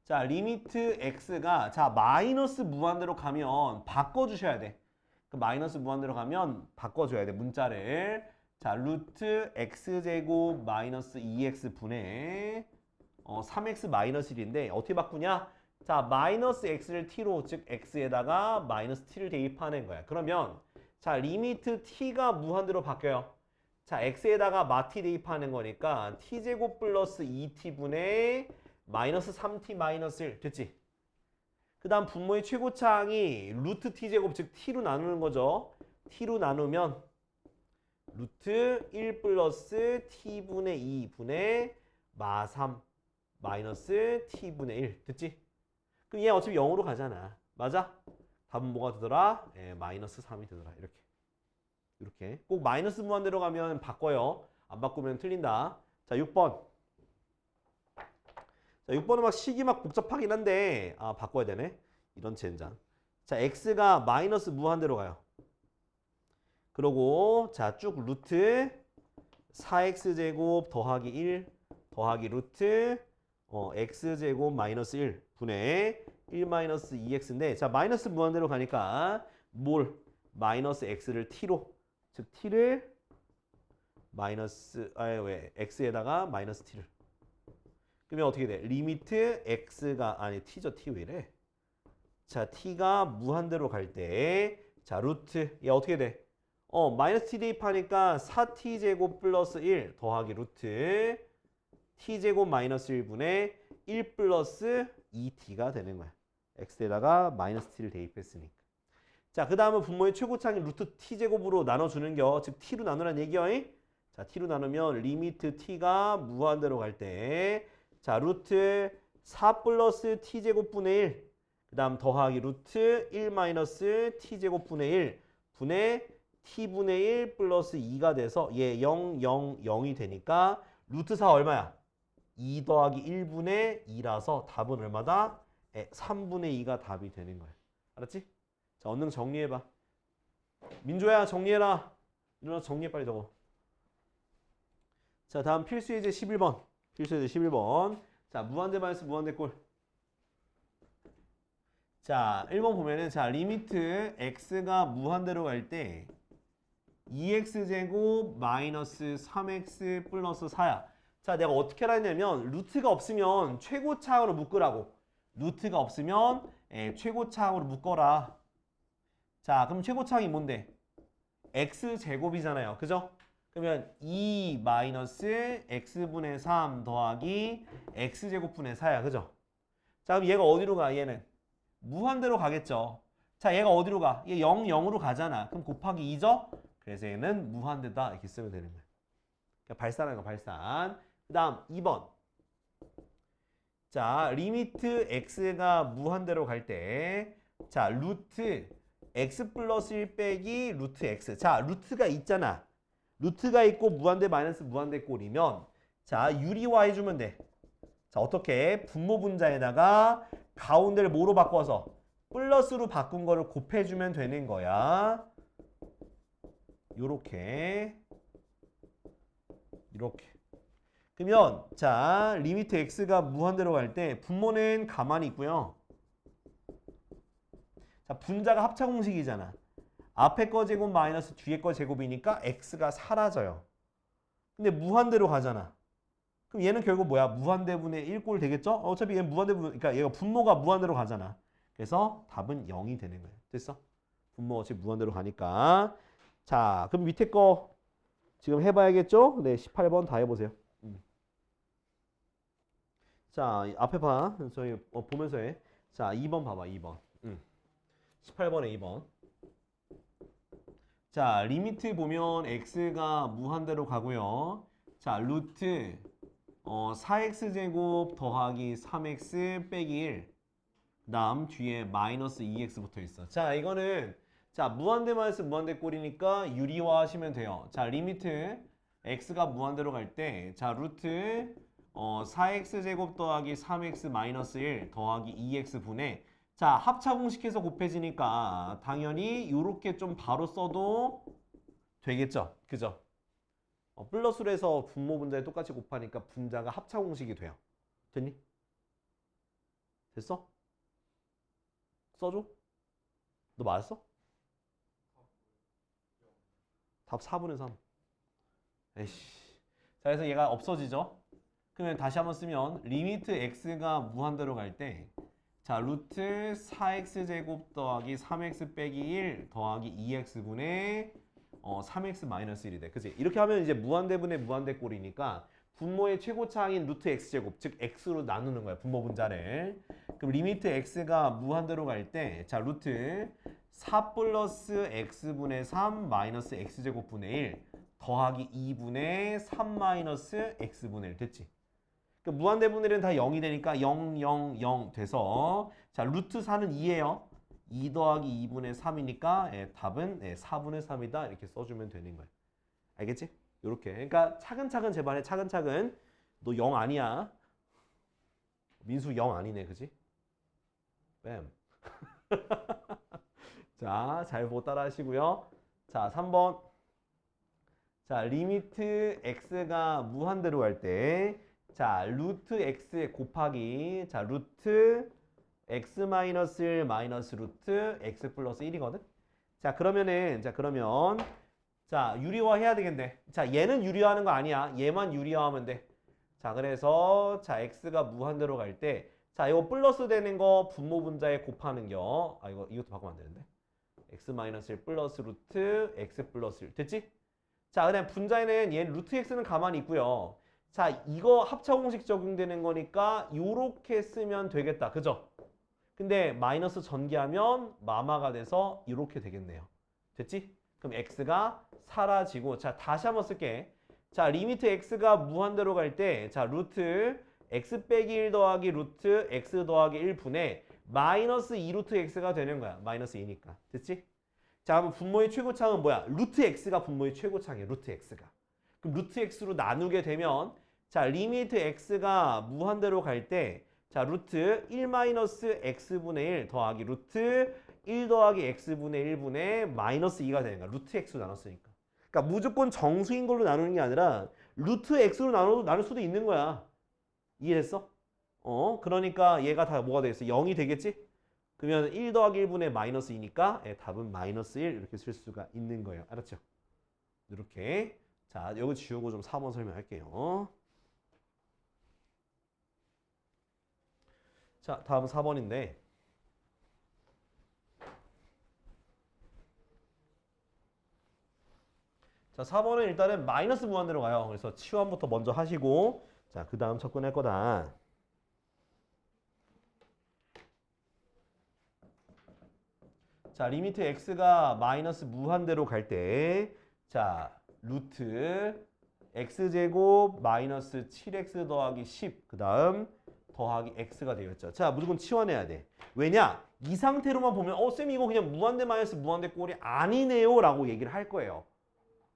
자 리미트 x가 자 마이너스 무한대로 가면 바꿔주셔야 돼. 그 마이너스 무한대로 가면 바꿔줘야 돼 문자를. 자 루트 x제곱 마이너스 2x 분의 3x 마이너스 1인데 어떻게 바꾸냐? 자 마이너스 x를 t로 즉 x에다가 마이너스 t를 대입하는 거야. 그러면 자 리미트 t가 무한대로 바뀌어요. 자 x에다가 마t 대입하는 거니까 t제곱 플러스 2t분의 마이너스 3t 마이너스 1 됐지? 그 다음 분모의 최고차항이 루트 t제곱 즉 t로 나누는 거죠. t로 나누면 루트 1 플러스 t분의 2분의 마 3 마이너스 t분의 1 됐지? 그럼 얘 어차피 0으로 가잖아. 맞아? 답은 뭐가 되더라? 마이너스 3이 되더라. 이렇게 꼭 마이너스 무한대로 가면 바꿔요. 안 바꾸면 틀린다. 자 6번. 자 6번은 막 식이 막 복잡하긴 한데 바꿔야 되네. 이런 젠장. 자 x가 마이너스 무한대로 가요. 그러고 자 쭉 루트 4x제곱 더하기 1 더하기 루트 x제곱 마이너스 1 분의 1 마이너스 2x인데 자 마이너스 무한대로 가니까 뭘? 마이너스 x를 t로 즉 t를 마이너스 x에다가 마이너스 t를 그러면 어떻게 돼? 리미트 x가 t죠. t 왜 이래? 자 t가 무한대로 갈 때 자 루트 얘 어떻게 돼? 마이너스 t 대입하니까 4t제곱 플러스 1 더하기 루트 t제곱 마이너스 1분의 1 플러스 2t가 되는 거야. x에다가 마이너스 t를 대입했으니까. 자, 그 다음은 분모의 최고차항인 루트 t제곱으로 나눠주는 겨. 즉 t로 나누란 얘기야. 자, t로 나누면 리미트 t가 무한대로 갈 때 자, 루트 4 플러스 t제곱분의 1 그 다음 더하기 루트 1 마이너스 t제곱분의 1 분의 t분의 1 플러스 2가 돼서 얘 0, 0, 0이 되니까 루트 4 얼마야? 2 더하기 1분의 2라서 답은 얼마다? 3분의 2가 답이 되는 거야. 알았지? 자, 언능 정리해봐. 민조야 정리해라. 일어나서 정리해 빨리 저거. 자, 다음 필수 예제 11번. 필수 예제 11번. 자, 무한대 마이너스 무한대 꼴. 자, 1번 보면은 자, 리미트 x가 무한대로 갈 때 2x제곱 마이너스 3x 플러스 4야. 자, 내가 어떻게 하라 했냐면 루트가 없으면 최고차항으로 묶으라고. 루트가 없으면 최고차항으로 묶어라. 자, 그럼 최고차항이 뭔데? x제곱이잖아요. 그죠? 그러면 2 마이너스 x분의 3 더하기 x제곱분의 4야. 그죠? 자, 그럼 얘가 어디로 가? 얘는 무한대로 가겠죠. 자, 얘가 어디로 가? 얘 0, 0으로 가잖아. 그럼 곱하기 2죠? 그래서 얘는 무한대다. 이렇게 쓰면 되는 거야. 그러니까 발산하는 거 발산. 그 다음 2번. 자, 리미트 x가 무한대로 갈 때 자, 루트 x 플러스 1 빼기 루트 x. 자, 루트가 있잖아. 루트가 있고 무한대 마이너스 무한대 꼴이면 자, 유리화 해주면 돼. 자, 어떻게? 분모 분자에다가 가운데를 뭐로 바꿔서 플러스로 바꾼 거를 곱해주면 되는 거야. 요렇게. 이렇게. 그러면 자, 리미트 x가 무한대로 갈 때 분모는 가만히 있고요. 자, 분자가 합차 공식이잖아. 앞에 거 제곱 마이너스 뒤에 거 제곱이니까 x가 사라져요. 근데 무한대로 가잖아. 그럼 얘는 결국 뭐야? 무한대분의 1꼴 되겠죠? 어차피 얘는 무한대분, 그러니까 얘가 분모가 무한대로 가잖아. 그래서 답은 0이 되는 거예요. 됐어? 분모 어차피 무한대로 가니까. 자, 그럼 밑에 거 지금 해봐야겠죠? 네, 18번 다 해보세요. 자, 앞에 봐. 저희 보면서 해. 자, 2번 봐봐. 2번. 18번에 2번. 자, 리미트 보면 x가 무한대로 가고요. 자, 루트 4x제곱 더하기 3x 빼기 1. 그 다음 뒤에 마이너스 2x 붙어 있어. 자, 이거는 자, 무한대 마이너스 무한대 꼴이니까 유리화 하시면 돼요. 자, 리미트 x가 무한대로 갈 때 자, 루트 4x제곱 더하기 3x 마이너스 1 더하기 2x 분의 자, 합차 공식해서 곱해지니까 당연히 이렇게 좀 바로 써도 되겠죠? 그죠? 플러스로 해서 분모 분자에 똑같이 곱하니까 분자가 합차 공식이 돼요. 됐니? 됐어? 써줘? 너 맞았어? 답 4분의 3. 에이씨. 자, 그래서 얘가 없어지죠? 그러면 다시 한번 쓰면 리미트 x가 무한대로 갈 때 자, 루트 4x제곱 더하기 3x 빼기 1 더하기 2x분의 3x 마이너스 1이 돼. 그치? 이렇게 하면 이제 무한대분의 무한대 꼴이니까 분모의 최고차항인 루트 x제곱, 즉 x로 나누는 거야. 분모 분자를. 그럼 리미트 x가 무한대로 갈 때 자, 루트 4 플러스 x분의 3 마이너스 x제곱분의 1 더하기 2분의 3 마이너스 x분의 1 됐지? 그 무한대분의 1은 다 0이 되니까 0, 0, 0 돼서 자, 루트 4는 2예요. 2 더하기 2분의 3이니까 답은 4분의 3이다. 이렇게 써주면 되는 거예요. 알겠지? 요렇게. 그러니까 차근차근 제발해. 차근차근. 너 0 아니야. 민수 0 아니네. 그지? 뱀. 자, 잘 보고 따라 하시고요. 자, 3번. 자, 리미트 x가 무한대로 갈 때 자, 루트 x 곱하기 자, 루트 x 마이너스 1 마이너스 루트 x 플러스 1이거든. 자, 그러면은 자, 유리화 해야 되겠네. 자, 얘는 유리화하는 거 아니야. 얘만 유리화하면 돼. 자, 그래서 자, x가 무한대로 갈 때 자, 이거 플러스 되는 거 분모 분자에 곱하는 겨. 아, 이것도 바꾸면 안 되는데. x 마이너스 1 플러스 루트 x 플러스 1. 됐지? 자, 그다음 분자에는 얘 루트 x는 가만히 있고요. 자, 이거 합차 공식 적용되는 거니까 요렇게 쓰면 되겠다. 그죠? 근데 마이너스 전개하면 마마가 돼서 이렇게 되겠네요. 됐지? 그럼 x가 사라지고 자, 다시 한번 쓸게. 자, 리미트 x가 무한대로 갈 때 자, 루트 x 빼기 1 더하기 루트 x 더하기 1분의 마이너스 2 루트 x가 되는 거야. 마이너스 2니까. 됐지? 자, 그럼 분모의 최고차는 뭐야? 루트 x가 분모의 최고차이에요. 루트 x가. 그럼 루트 x로 나누게 되면 자, 리미트 x가 무한대로 갈 때 자, 루트 1-x분의 1 더하기 루트 1 더하기 x분의 1분의 마이너스 2가 되는 거야. 루트 x로 나눴으니까. 그러니까 무조건 정수인 걸로 나누는 게 아니라 루트 x로 나눌 수도 있는 거야. 이해했어? 그러니까 얘가 다 뭐가 되겠어? 0이 되겠지? 그러면 1 더하기 1분의 마이너스 2니까 답은 마이너스 1 이렇게 쓸 수가 있는 거예요. 알았죠? 이렇게. 자, 여기 지우고 좀 4번 설명할게요. 자, 다음 4번인데 자, 4번은 일단은 마이너스 무한대로 가요. 그래서 치환부터 먼저 하시고 자, 그 다음 접근할 거다. 자, 리미트 x가 마이너스 무한대로 갈 때 자, 루트 x제곱 마이너스 7x 더하기 10 그 다음 더하기 x가 되겠죠. 자, 무조건 치환해야 돼. 왜냐? 이 상태로만 보면 쌤 이거 그냥 무한대 마이너스 무한대 꼴이 아니네요 라고 얘기를 할 거예요.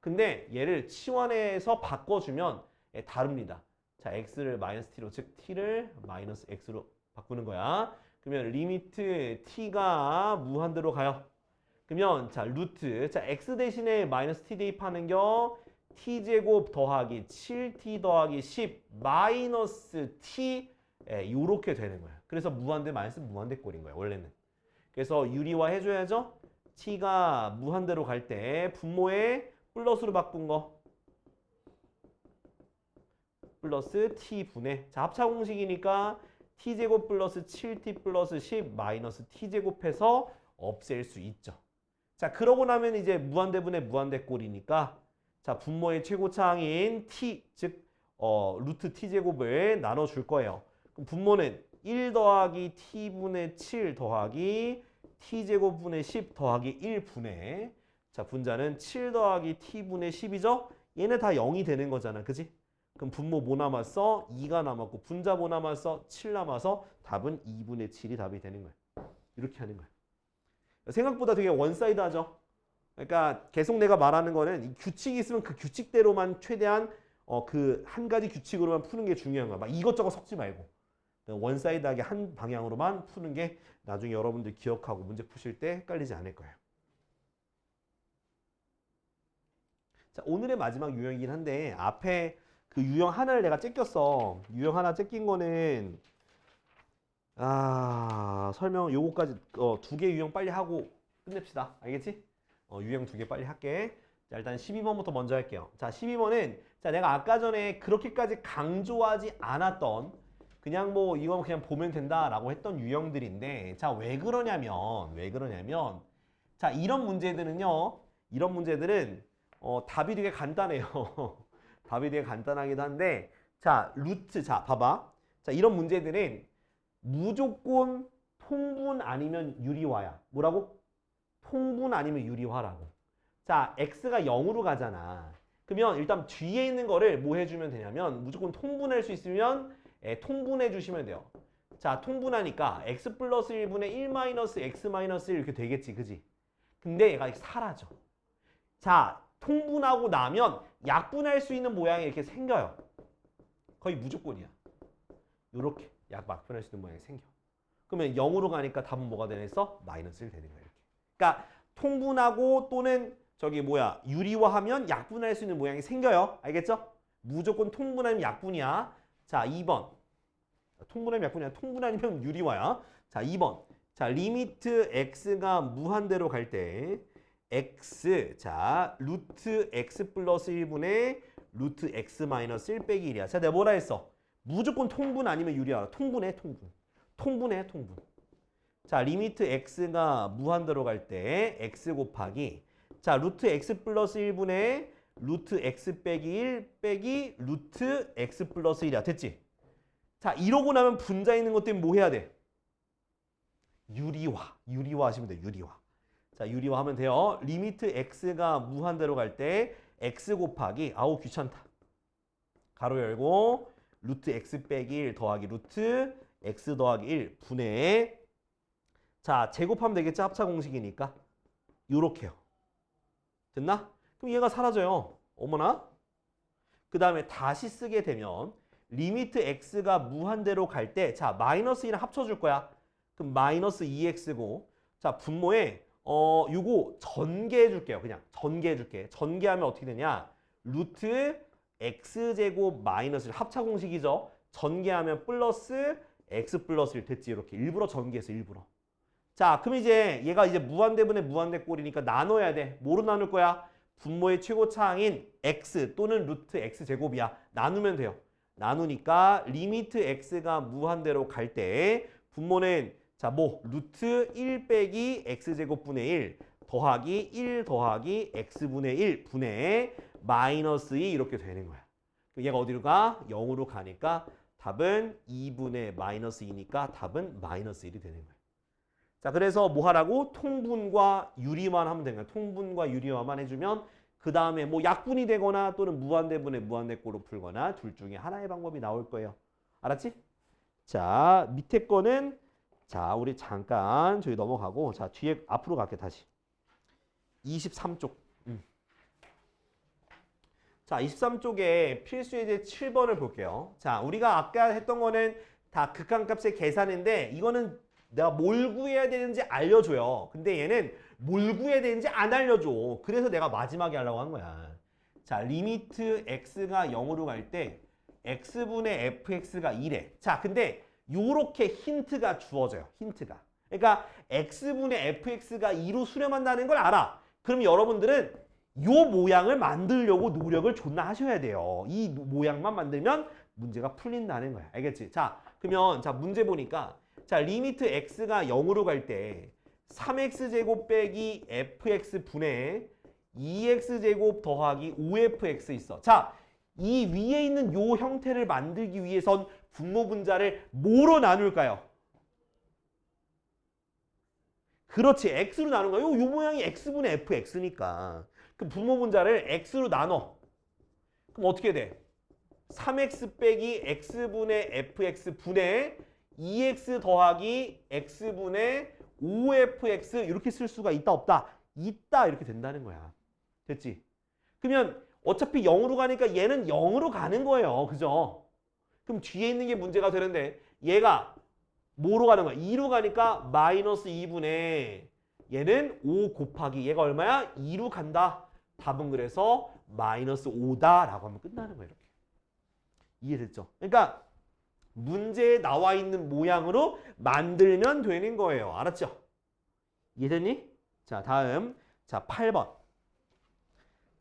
근데 얘를 치환해서 바꿔주면 다릅니다. 자, x를 마이너스 t로 즉 t를 마이너스 x로 바꾸는 거야. 그러면 리미트 t가 무한대로 가요. 그러면 자, 루트 자, x 대신에 마이너스 t 대입하는 겨 t제곱 더하기 7t 더하기 10 마이너스 t 요렇게 되는 거야. 그래서 무한대 마이너스 무한대 꼴인 거야, 원래는. 그래서 유리화 해줘야죠. t가 무한대로 갈 때 분모에 플러스로 바꾼 거 플러스 t분의 자, 합차 공식이니까 t제곱 플러스 7t 플러스 10 마이너스 t제곱해서 없앨 수 있죠. 자, 그러고 나면 이제 무한대분의 무한대꼴이니까 자, 분모의 최고차항인 t 즉 루트 t제곱을 나눠줄 거예요. 그럼 분모는 1 더하기 t분의 7 더하기 t제곱분의 10 더하기 1분의 자, 분자는 7 더하기 t분의 10이죠? 얘네 다 0이 되는 거잖아. 그지? 그럼 분모 뭐 남았어? 2가 남았고 분자 뭐 남았어? 7 남아서 답은 2분의 7이 답이 되는 거야. 이렇게 하는 거야. 생각보다 되게 원사이드하죠? 그러니까 계속 내가 말하는 거는 이 규칙이 있으면 그 규칙대로만 최대한 그 한 가지 규칙으로만 푸는 게 중요한 거야. 막 이것저것 섞지 말고 원사이드하게 한 방향으로만 푸는 게 나중에 여러분들 기억하고 문제 푸실 때 헷갈리지 않을 거예요. 자, 오늘의 마지막 유형이긴 한데 앞에 그 유형 하나를 내가 째꼈어. 유형 하나 째낀 거는 설명 요거까지 두 개 유형 빨리 하고 끝냅시다. 알겠지? 유형 두 개 빨리 할게. 자, 일단 12번부터 먼저 할게요. 자, 12번은 자, 내가 아까 전에 그렇게까지 강조하지 않았던 그냥 뭐 이건 그냥 보면 된다라고 했던 유형들인데 자, 왜 그러냐면 자, 이런 문제들은요. 이런 문제들은 답이 되게 간단해요. 답이 되게 간단하기도 한데 자, 루트 자, 봐봐. 자, 이런 문제들은 무조건 통분 아니면 유리화야. 뭐라고? 통분 아니면 유리화라고. 자, x가 0으로 가잖아. 그러면 일단 뒤에 있는 거를 뭐 해주면 되냐면 무조건 통분할 수 있으면 통분해 주시면 돼요. 자, 통분하니까 x 플러스 1분의 1 마이너스 x 마이너스 1 이렇게 되겠지. 그지? 근데 얘가 사라져. 자, 통분하고 나면 약분할 수 있는 모양이 이렇게 생겨요. 거의 무조건이야. 이렇게 약분할 수 있는 모양이 생겨. 그러면 0으로 가니까 답은 뭐가 되겠어? 마이너스 1 되는 거야. 이렇게. 그러니까 통분하고 또는 저기 뭐야 유리화하면 약분할 수 있는 모양이 생겨요. 알겠죠? 무조건 통분하면 약분이야. 자, 2번. 통분하면 약분이야. 통분 아니면 유리화야. 자, 2번. 자, 리미트 x가 무한대로 갈 때 x 자 루트 x 플러스 1분의 루트 x 마이너스 1 빼기 1이야. 자, 내가 뭐라 했어? 무조건 통분 아니면 유리화. 통분해. 자, 리미트 x가 무한대로 갈 때 x 곱하기 자, 루트 x 플러스 1분의 루트 x 빼기 1 빼기 루트 x 플러스 1이야. 됐지? 자, 이러고 나면 분자 있는 것 때문에 뭐 해야 돼? 유리화 하시면 돼. 유리화. 자, 유리화하면 돼요. 리미트 x가 무한대로 갈 때 x 곱하기 아우 귀찮다. 가로 열고 루트 x 빼기 1 더하기 루트 x 더하기 1 분의 자, 제곱하면 되겠죠? 합차 공식이니까. 요렇게요. 됐나? 그럼 얘가 사라져요. 어머나? 그 다음에 다시 쓰게 되면 리미트 x가 무한대로 갈 때 자 마이너스 1을 합쳐줄 거야. 그럼 마이너스 2x고 자 분모에 요거 전개해 줄게요. 그냥 전개해 줄게. 전개하면 어떻게 되냐? 루트 x제곱 마이너스 1 합차 공식이죠. 전개하면 플러스 x 플러스 1 됐지. 이렇게 일부러 전개해서 일부러. 자 그럼 이제 얘가 이제 무한대분의 무한대꼴이니까 나눠야 돼. 뭐로 나눌 거야? 분모의 최고차항인 x 또는 루트 x제곱이야. 나누면 돼요. 나누니까 리미트 x가 무한대로 갈 때 분모는 자 뭐 루트 1 빼기 x제곱분의 1 더하기 1 더하기 x분의 1 분의 마이너스 2 이렇게 되는 거야. 얘가 어디로 가? 0으로 가니까 답은 2분의 마이너스 2니까 답은 마이너스 1이 되는 거야. 자, 그래서 뭐 하라고? 통분과 유리만 하면 되는 거야. 통분과 유리화만 해주면 그 다음에 뭐 약분이 되거나 또는 무한대분의 무한대꼴로 풀거나 둘 중에 하나의 방법이 나올 거예요. 알았지? 자, 밑에 거는 자, 우리 잠깐 저기 넘어가고 자, 뒤에 앞으로 갈게 다시. 23쪽. 자, 23쪽에 필수 예제 7번을 볼게요. 자, 우리가 아까 했던 거는 다 극한값의 계산인데 이거는 내가 뭘 구해야 되는지 알려줘요. 근데 얘는 뭘 구해야 되는지 안 알려줘. 그래서 내가 마지막에 하려고 한 거야. 자, 리미트 x가 0으로 갈 때 x분의 fx가 1에. 자, 근데 요렇게 힌트가 주어져요. 힌트가. 그러니까 x분의 fx가 2로 수렴한다는 걸 알아. 그럼 여러분들은 요 모양을 만들려고 노력을 존나 하셔야 돼요. 이 모양만 만들면 문제가 풀린다는 거야. 알겠지? 자, 그러면 자 문제 보니까 자, 리미트 x가 0으로 갈 때 3x제곱 빼기 fx 분의 2x제곱 더하기 5fx 있어. 자, 이 위에 있는 요 형태를 만들기 위해선 분모 분자를 뭐로 나눌까요? 그렇지, x로 나눈 거야. 요 모양이 x분의 fx니까. 그럼 분모 분자를 x로 나눠. 그럼 어떻게 돼? 3x 빼기 x분의 fx 분의 2x 더하기 x분의 5fx 이렇게 쓸 수가 있다 없다? 있다 이렇게 된다는 거야. 됐지? 그러면 어차피 0으로 가니까 얘는 0으로 가는 거예요. 그죠? 그럼 뒤에 있는 게 문제가 되는데 얘가 뭐로 가는 거야? 2로 가니까 마이너스 2분의 얘는 5 곱하기 얘가 얼마야? 2로 간다. 답은 그래서 마이너스 5다라고 하면 끝나는 거예요. 이렇게. 이해됐죠? 그러니까 문제에 나와 있는 모양으로 만들면 되는 거예요. 알았죠? 이해됐니? 자, 다음. 자, 8번.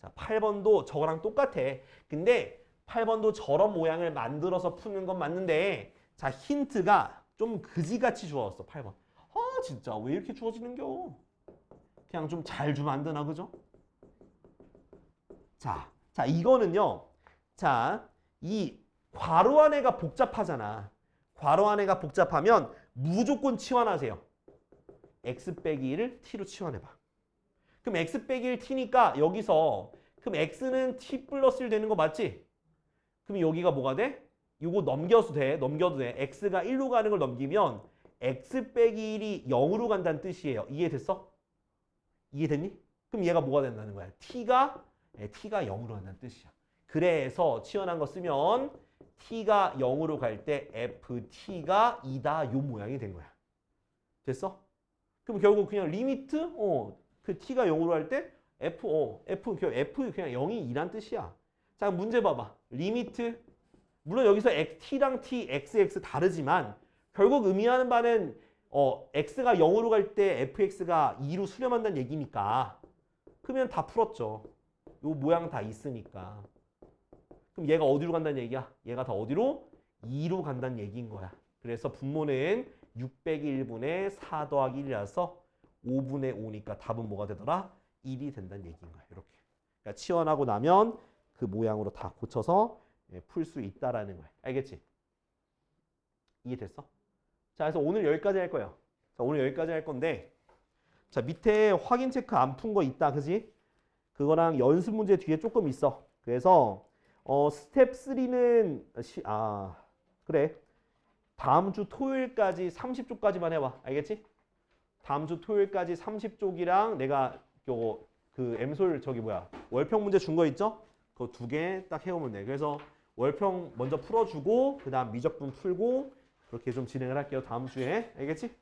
자, 8번도 저거랑 똑같아. 근데 8번도 저런 모양을 만들어서 푸는 건 맞는데 자, 힌트가 좀 그지같이 주어졌어. 8번. 진짜 왜 이렇게 주어지는겨? 그냥 좀 잘 주면 안 되나, 그죠? 자, 이거는요. 자, 이 괄호 안에가 복잡하잖아. 괄호 안에가 복잡하면 무조건 치환하세요. x 빼기 1을 t로 치환해봐. 그럼 x 빼기 1 t니까 여기서 그럼 x는 t 플러스 1 되는 거 맞지? 그럼 여기가 뭐가 돼? 이거 넘겨도 돼. x가 1로 가는 걸 넘기면 x 빼기 1이 0으로 간다는 뜻이에요. 이해됐어? 이해됐니? 그럼 얘가 뭐가 된다는 거야? t가 0으로 간다는 뜻이야. 그래서 치환한 거 쓰면 t가 0으로 갈 때 ft가 2다 요 모양이 된 거야. 됐어? 그럼 결국 그냥 리미트 그 t가 0으로 할 때 f 그냥 0이 2란 뜻이야. 자, 문제 봐봐. 리미트 물론 여기서 t랑 t, xx 다르지만 결국 의미하는 바는 x가 0으로 갈 때 fx가 2로 수렴한다는 얘기니까 그러면 다 풀었죠. 요 모양 다 있으니까. 그럼 얘가 어디로 간다는 얘기야? 얘가 다 어디로? 2로 간다는 얘기인 거야. 그래서 분모는 6 빼기 1분의 4 더하기 1이라서 5분의 5니까 답은 뭐가 되더라? 1이 된다는 얘기인 거야. 이렇게. 그러니까 치환하고 나면 그 모양으로 다 고쳐서 풀 수 있다라는 거야. 알겠지? 이해됐어? 자, 그래서 오늘 여기까지 할 거예요. 자, 오늘 여기까지 할 건데 자, 밑에 확인 체크 안 푼 거 있다. 그지? 그거랑 연습 문제 뒤에 조금 있어. 그래서 스텝 3는 그래. 다음 주 토요일까지 30쪽까지만 해봐. 알겠지? 다음 주 토요일까지 30쪽이랑 내가 요거 그 M솔 저기 뭐야 월평 문제 준 거 있죠? 그거 2개 딱 해오면 돼. 그래서 월평 먼저 풀어주고 그 다음 미적분 풀고 그렇게 좀 진행을 할게요. 다음 주에. 알겠지?